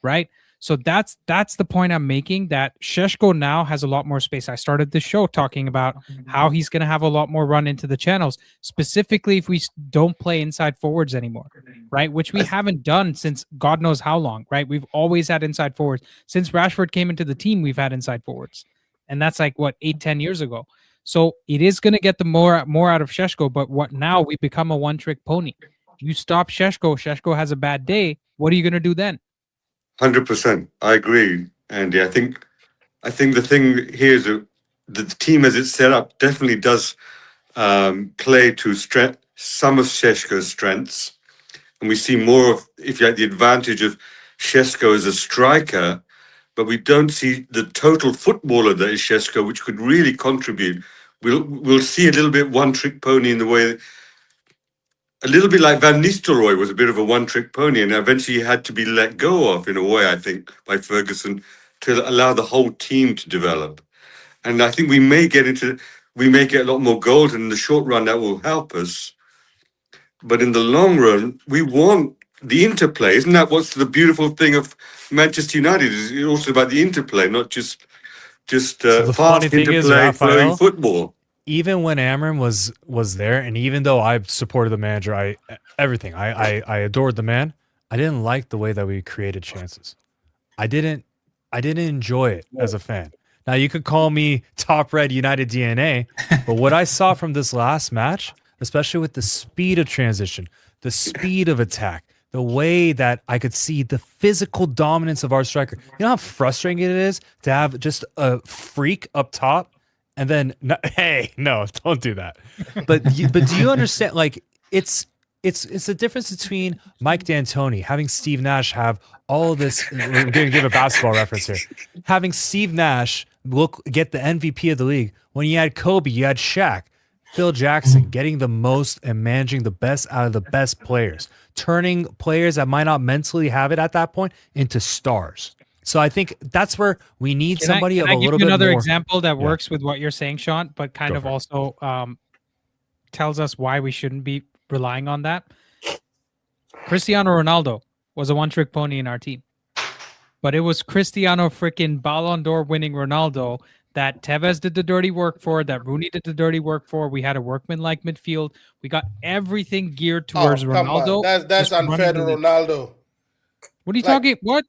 A: right? So that's the point I'm making, that Šeško now has a lot more space. I started the show talking about how he's going to have a lot more run into the channels, specifically if we don't play inside forwards anymore, right? Which we haven't done since God knows how long, right? We've always had inside forwards. Since Rashford came into the team, we've had inside forwards. And that's like, what, 8-10 years ago. So it is going to get the more out of Šeško, but what now? We become a one-trick pony. You stop Šeško has a bad day. What are you going to do then?
G: 100%. I agree, Andy. I think the thing here is that the team as it's set up definitely does play to some of Šeško's strengths, and we see more of, if you like, the advantage of Šeško as a striker, but we don't see the total footballer that is Šeško, which could really contribute. We'll see a little bit one-trick pony in the way, a little bit like Van Nistelrooy was a bit of a one-trick pony, and eventually he had to be let go of, in a way, I think, by Ferguson to allow the whole team to develop. And I think we may get a lot more goals, and in the short run that will help us. But in the long run, we want the interplay. Isn't that what's the beautiful thing of Manchester United? It's also about the interplay, not just
B: the
G: fast
B: funny thing is,
G: interplay,
B: Raphael,
G: flowing football.
B: even when Amorim was there, and even though I supported the manager, I adored the man, I didn't like the way that we created chances. I didn't enjoy it as a fan. Now you could call me top red United DNA, but what I saw from this last match, especially with the speed of transition, the speed of attack, the way that I could see the physical dominance of our striker. You know how frustrating it is to have just a freak up top, and then hey, no, don't do that. But do you understand? Like it's the difference between Mike D'Antoni having Steve Nash have all of this. We're going to give a basketball reference here. Having Steve Nash get the MVP of the league when you had Kobe, you had Shaq. Phil Jackson getting the most and managing the best out of the best players, turning players that might not mentally have it at that point into stars. So I think that's where we need somebody of a little bit more.
A: Another example that works with what you're saying, Sean, but kind of also tells us why we shouldn't be relying on that. Cristiano Ronaldo was a one-trick pony in our team, but it was Cristiano freaking Ballon d'Or winning Ronaldo that Tevez did the dirty work for, that Rooney did the dirty work for. We had a workman-like midfield. We got everything geared towards Ronaldo.
E: That's unfair to Ronaldo.
A: What are you talking? What?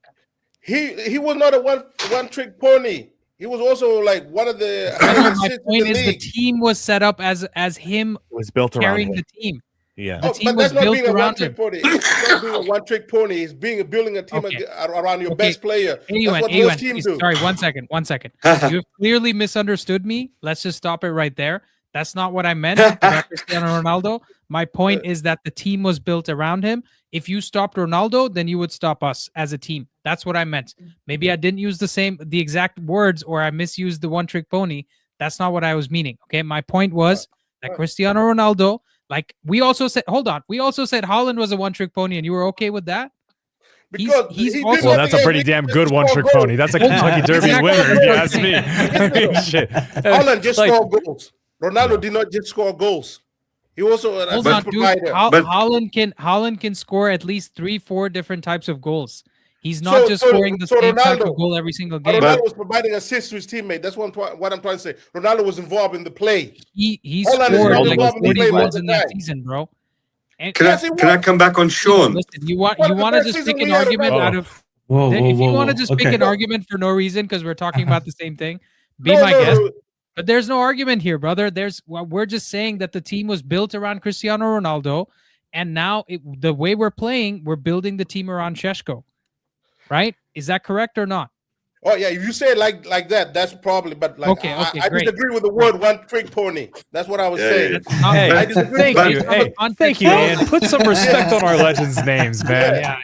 E: He was not a one-trick pony. He was also like one of the.
A: My point is the team was set up as him.
D: It was built
A: carrying
D: around
A: the team.
D: Yeah,
A: the team was built around him.
E: It's not being a one-trick pony. It's building a team around your best player.
A: Anyone,
E: That's what most teams do.
A: Sorry, one second. You've clearly misunderstood me. Let's just stop it right there. That's not what I meant about Cristiano Ronaldo. My point is that the team was built around him. If you stopped Ronaldo, then you would stop us as a team. That's what I meant. Maybe I didn't use the exact words, or I misused the one-trick pony. That's not what I was meaning. Okay, my point was that Cristiano Ronaldo, like we also said, Haaland was a one-trick pony, and you were okay with that?
E: Because
A: he's also,
B: well, that's a pretty damn good one-trick pony. That's a Kentucky Derby winner, if you ask me. Shit.
E: Haaland just scored goals. Ronaldo did not just score goals. He also provider.
A: Haaland can score at least 3-4 different types of goals. He's not just scoring the same type of goal every single game.
E: Ronaldo was providing assists to his teammate. That's what I'm trying to say. Ronaldo was involved in the play.
A: He scored like 40 goals in that season, bro. And
G: can I come back on Sean?
A: Listen, you want to just pick an argument out of. If you want to just pick an argument for no reason because we're talking about the same thing, be my guest. But there's no argument here, brother. We're just saying that the team was built around Cristiano Ronaldo, and now the way we're playing, we're building the team around Šeško. Right? Is that correct or not?
E: Oh yeah, if you say it like that, that's probably. But like,
A: Okay,
E: I
A: great.
E: disagree with the word one trick pony. That's what I was saying.
B: Hey,
E: I disagree
B: thank
E: with
B: you.
E: that.
B: Hey, thank you, Ian. Put some respect on our legends' names, man.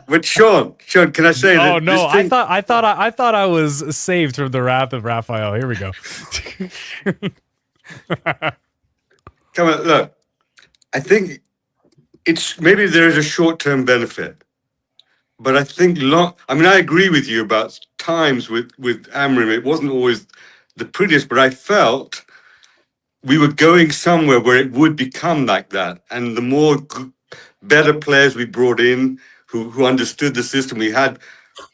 G: But Sean, can I say that?
B: Oh no,
G: this thing-
B: I thought I was saved from the wrath of Raphael. Here we go.
G: Come on, look. I think it's maybe there is a short-term benefit, but I think I agree with you about times with Amorim. It wasn't always the prettiest, but I felt we were going somewhere where it would become like that. And the more better players we brought in who understood the system, we had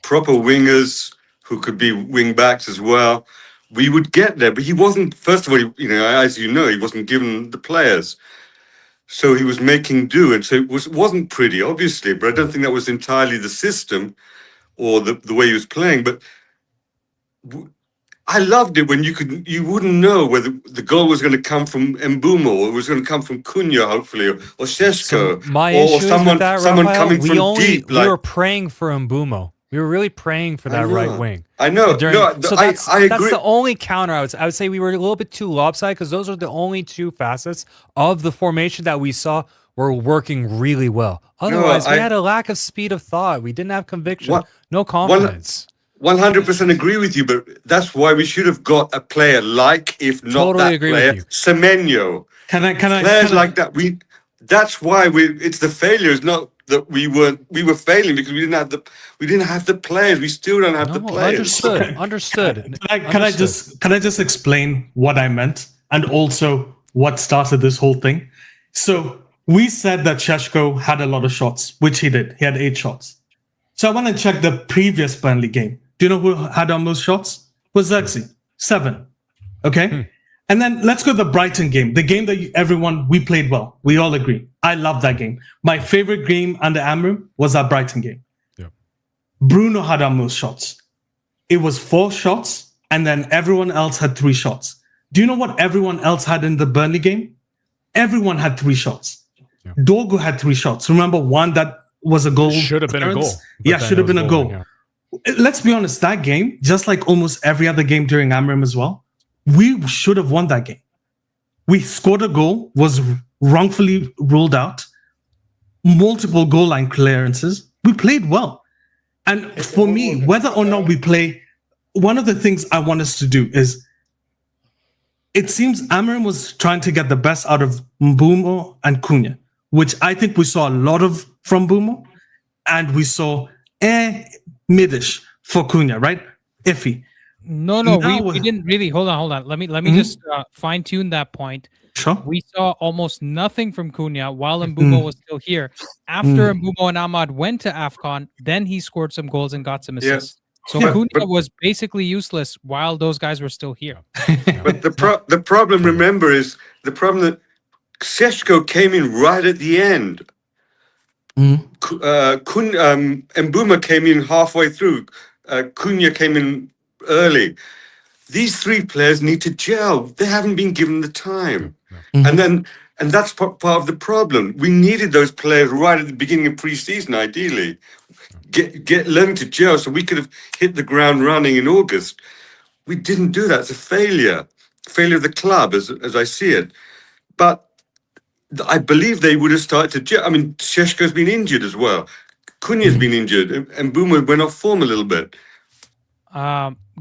G: proper wingers who could be wing backs as well. We would get there, but he wasn't. First of all, as you know, he wasn't given the players. So he was making do, and so it wasn't pretty, obviously, but I don't think that was entirely the system or the way he was playing. But I loved it when you wouldn't know whether the goal was going to come from Mbeumo or it was going to come from Cunha, hopefully, or Sesko,
B: My
G: or
B: issue
G: someone
B: with that,
G: someone
B: Raphael,
G: coming from deep.
B: We were praying for Mbeumo. We were really praying for that right wing.
G: I know.
B: That's
G: I agree.
B: That's the only counter I would say we were a little bit too lopsided because those are the only two facets of the formation that we saw were working really well. Otherwise, we had a lack of speed of thought. We didn't have conviction, no confidence.
G: 100% agree with you, but that's why we should have got a player like, if not
B: Totally
G: that
B: agree
G: player,
B: with you.
G: Semenyo. Players like that. That's why it's the failure. It's not that we were failing because we didn't have the players. We still don't have the players.
B: Understood.
C: Can I just explain what I meant and also what started this whole thing? So we said that Sesko had a lot of shots, which he did. He had 8 shots. So I want to check the previous Burnley game. Do you know who had our most shots? It was Xerxes, 7. Okay. And then let's go to the Brighton game, the game that we played well. We all agree. I love that game. My favorite game under Amorim was our Brighton game.
B: Yeah.
C: Bruno had our most shots. It was 4 shots, and then everyone else had 3 shots. Do you know what everyone else had in the Burnley game? Everyone had 3 shots. Yeah. Dorgu had 3 shots. Remember one that was a goal?
B: Should have been a goal.
C: Yeah, should have been a goal. Yeah. Let's be honest, that game, just like almost every other game during Amorim as well, we should have won that game. We scored a goal, was wrongfully ruled out, multiple goal line clearances. We played well. And for me, whether or not we play, one of the things I want us to do is, it seems Amorim was trying to get the best out of Mbeumo and Cunha, which I think we saw a lot of from Mbeumo, and we saw midish for Cunha, right? Iffy.
A: No, we didn't really. Hold on. Let me just fine tune that point.
C: Sure.
A: We saw almost nothing from Cunha while Mbeumo was still here. After Mbeumo and Ahmad went to AFCON, then he scored some goals and got some assists. So Cunha was basically useless while those guys were still here.
G: But the problem, remember, is the problem that Sesko came in right at the end. Mbeumo came in halfway through. Cunha came in early. These 3 players need to gel. They haven't been given the time. And that's part of the problem. We needed those players right at the beginning of pre-season, ideally. Learn to gel so we could have hit the ground running in August. We didn't do that. It's a failure of the club as I see it. But I believe they would have started to gel. I mean, Sesko's been injured as well. Cunha's been injured, and Mbeumo went off form a little bit.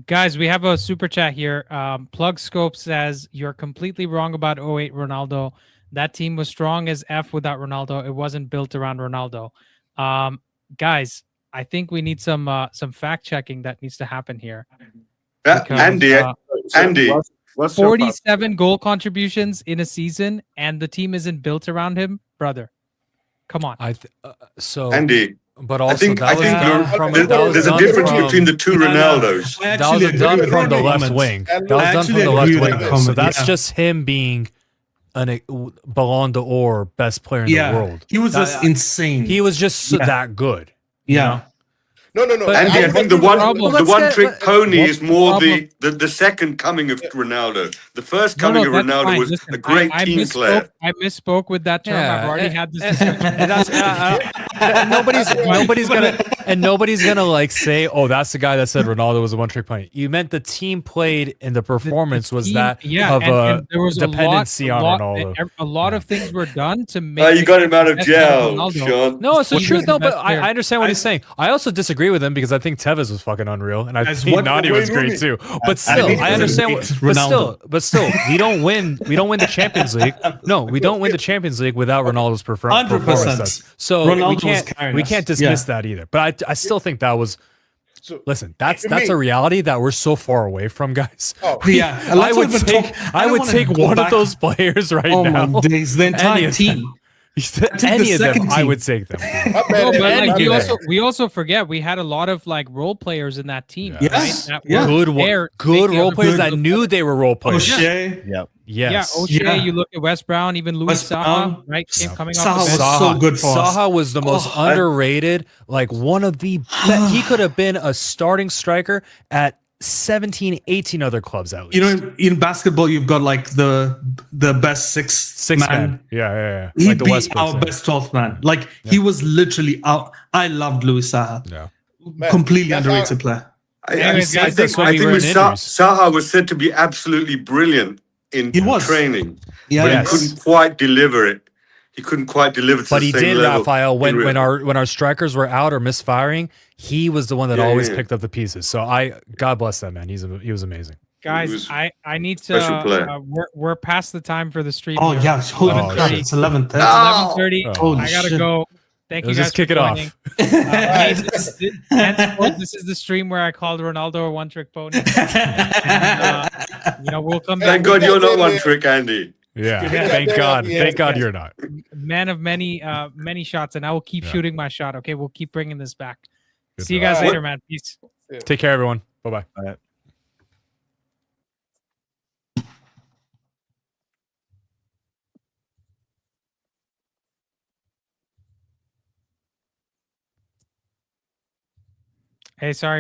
A: Guys, we have a super chat here. Plug Scope says, you're completely wrong about 08 Ronaldo. That team was strong as F without Ronaldo. It wasn't built around Ronaldo. Guys, I think we need some fact checking that needs to happen here.
G: Because, Andy,
F: what's
A: 47 goal contributions in a season, and the team isn't built around him, brother. Come on.
G: Andy.
B: But also,
G: I think there's a difference between the 2 Ronaldos.
B: That was done from the left wing. That was done from the left wing. So that's just him being a Ballon d'Or best player in the world.
C: He was just insane.
B: He was just that good.
C: Yeah.
E: No.
G: Andy, I think the one trick pony is more the second coming of Ronaldo. The first coming of Ronaldo was a great team player.
A: I misspoke with that term. I've already had this discussion.
B: Nobody's gonna. and nobody's gonna like say, "Oh, that's the guy that said Ronaldo was a one-trick pony." You meant the team played, and the performance was
A: team-
B: that
A: yeah,
B: of
A: and there was
B: dependency on Ronaldo.
A: A lot of things were done to make.
G: You got him out of
A: best out of
G: jail,
A: Ronaldo.
G: Sean.
B: No, it's the
A: He was
B: truth.
A: the
B: No, but
A: best player.
B: I understand what he's saying. I also disagree with him because I think Tevez was fucking unreal, and I
C: As
B: think
C: what-
B: Nani was
G: Wayne
B: great
G: Rooney.
B: too. But still,
C: think
B: I
C: it
B: understand.
C: was
B: But
C: Ronaldo.
B: still, we don't win. We don't win the Champions League. No, we don't win the Champions League without Ronaldo's performance.
C: 100%.
B: So
C: Ronaldo
B: we
C: was
B: can't
C: carrying us.
B: dismiss
C: Yeah.
B: that either. But I still think that was.
E: So,
B: Listen, that's
E: for me-
B: a reality that we're so far away from, guys.
E: Oh,
C: Yeah,
B: I
C: let's
B: would
C: not even
B: take
C: talk-
B: I
C: don't
B: would
C: wanna
B: take
C: go
B: one of
C: back-
B: those players right
C: Oh
B: now.
C: my days, the
B: Any
C: entire
B: of
C: team.
B: Any
C: the
B: of them,
C: second
B: I
C: team.
B: would take them.
E: my
A: No,
E: bad,
A: but
E: my
A: like,
B: Any
E: bad.
A: we also forget we had a lot of like role players in that team.
B: Yeah.
C: Yes.
A: Right? That
C: Yeah.
A: were
B: Good
A: there to
B: good
A: make the
B: role
A: other
B: players
A: team
B: that
A: look
B: knew
A: better.
B: they were role players.
C: O'Shea.
D: Yep.
B: Yes.
A: Yeah, O'Shea.
C: Yeah.
A: You look at West Brown, even Louis
C: West
A: Saha,
C: Brown.
A: right? Came coming
C: Saha
A: off the
C: was
A: bench.
C: so good for us.
B: Saha was the most
C: Oh,
B: underrated, like one of the he could have been a starting striker at 17, 18 other clubs at least.
C: You know, in basketball, you've got like the best six
B: man. Yeah.
C: He'd
B: Like the
C: be
B: Westbrooks,
C: our
B: yeah.
C: best 12th man. Like he was literally out. I loved Louis Saha.
B: Yeah.
E: Man,
C: Completely
E: that's
C: underrated player.
A: Anyways, guys,
B: that's when
G: I
B: we
G: think
B: were in injuries.
G: Saha was said to be absolutely brilliant in
C: He was.
G: training,
C: Yeah,
G: but
B: Yes.
G: he couldn't quite deliver it. He couldn't quite deliver to
B: But
G: the
B: he
G: same
B: did,
G: level
B: Raphael,
G: in
B: when
G: real-
B: our strikers were out or misfiring, he was the one that
G: Yeah,
B: always
G: yeah.
B: picked up the pieces. So God bless that man. He was amazing.
A: Guys,
G: was
A: I need to.
G: special player.
A: We're past the time for the stream.
C: Oh
A: here.
C: yeah, holy
B: Oh,
C: crap!
B: shit.
C: It's 11:30.
G: Ah!
A: 11:30.
B: Oh.
A: I gotta
C: shit.
A: go. Thank you
B: Let's
A: guys
B: just kick
A: for
B: it off.
A: joining. Hey, henceforth, this is the stream where I called Ronaldo a one-trick pony. And, we'll come back.
G: Thank God you're not one trick, Andy.
B: Yeah.
A: Yeah.
B: Thank God.
E: Yeah.
B: Thank God you're not.
A: Man of many shots, and I will keep
B: Yeah.
A: shooting my shot. Okay, we'll keep bringing this back.
B: Good
A: See you
B: job.
A: guys
E: What-
A: later, man. Peace.
B: Take care, everyone. Bye-bye.
A: Hey, sorry.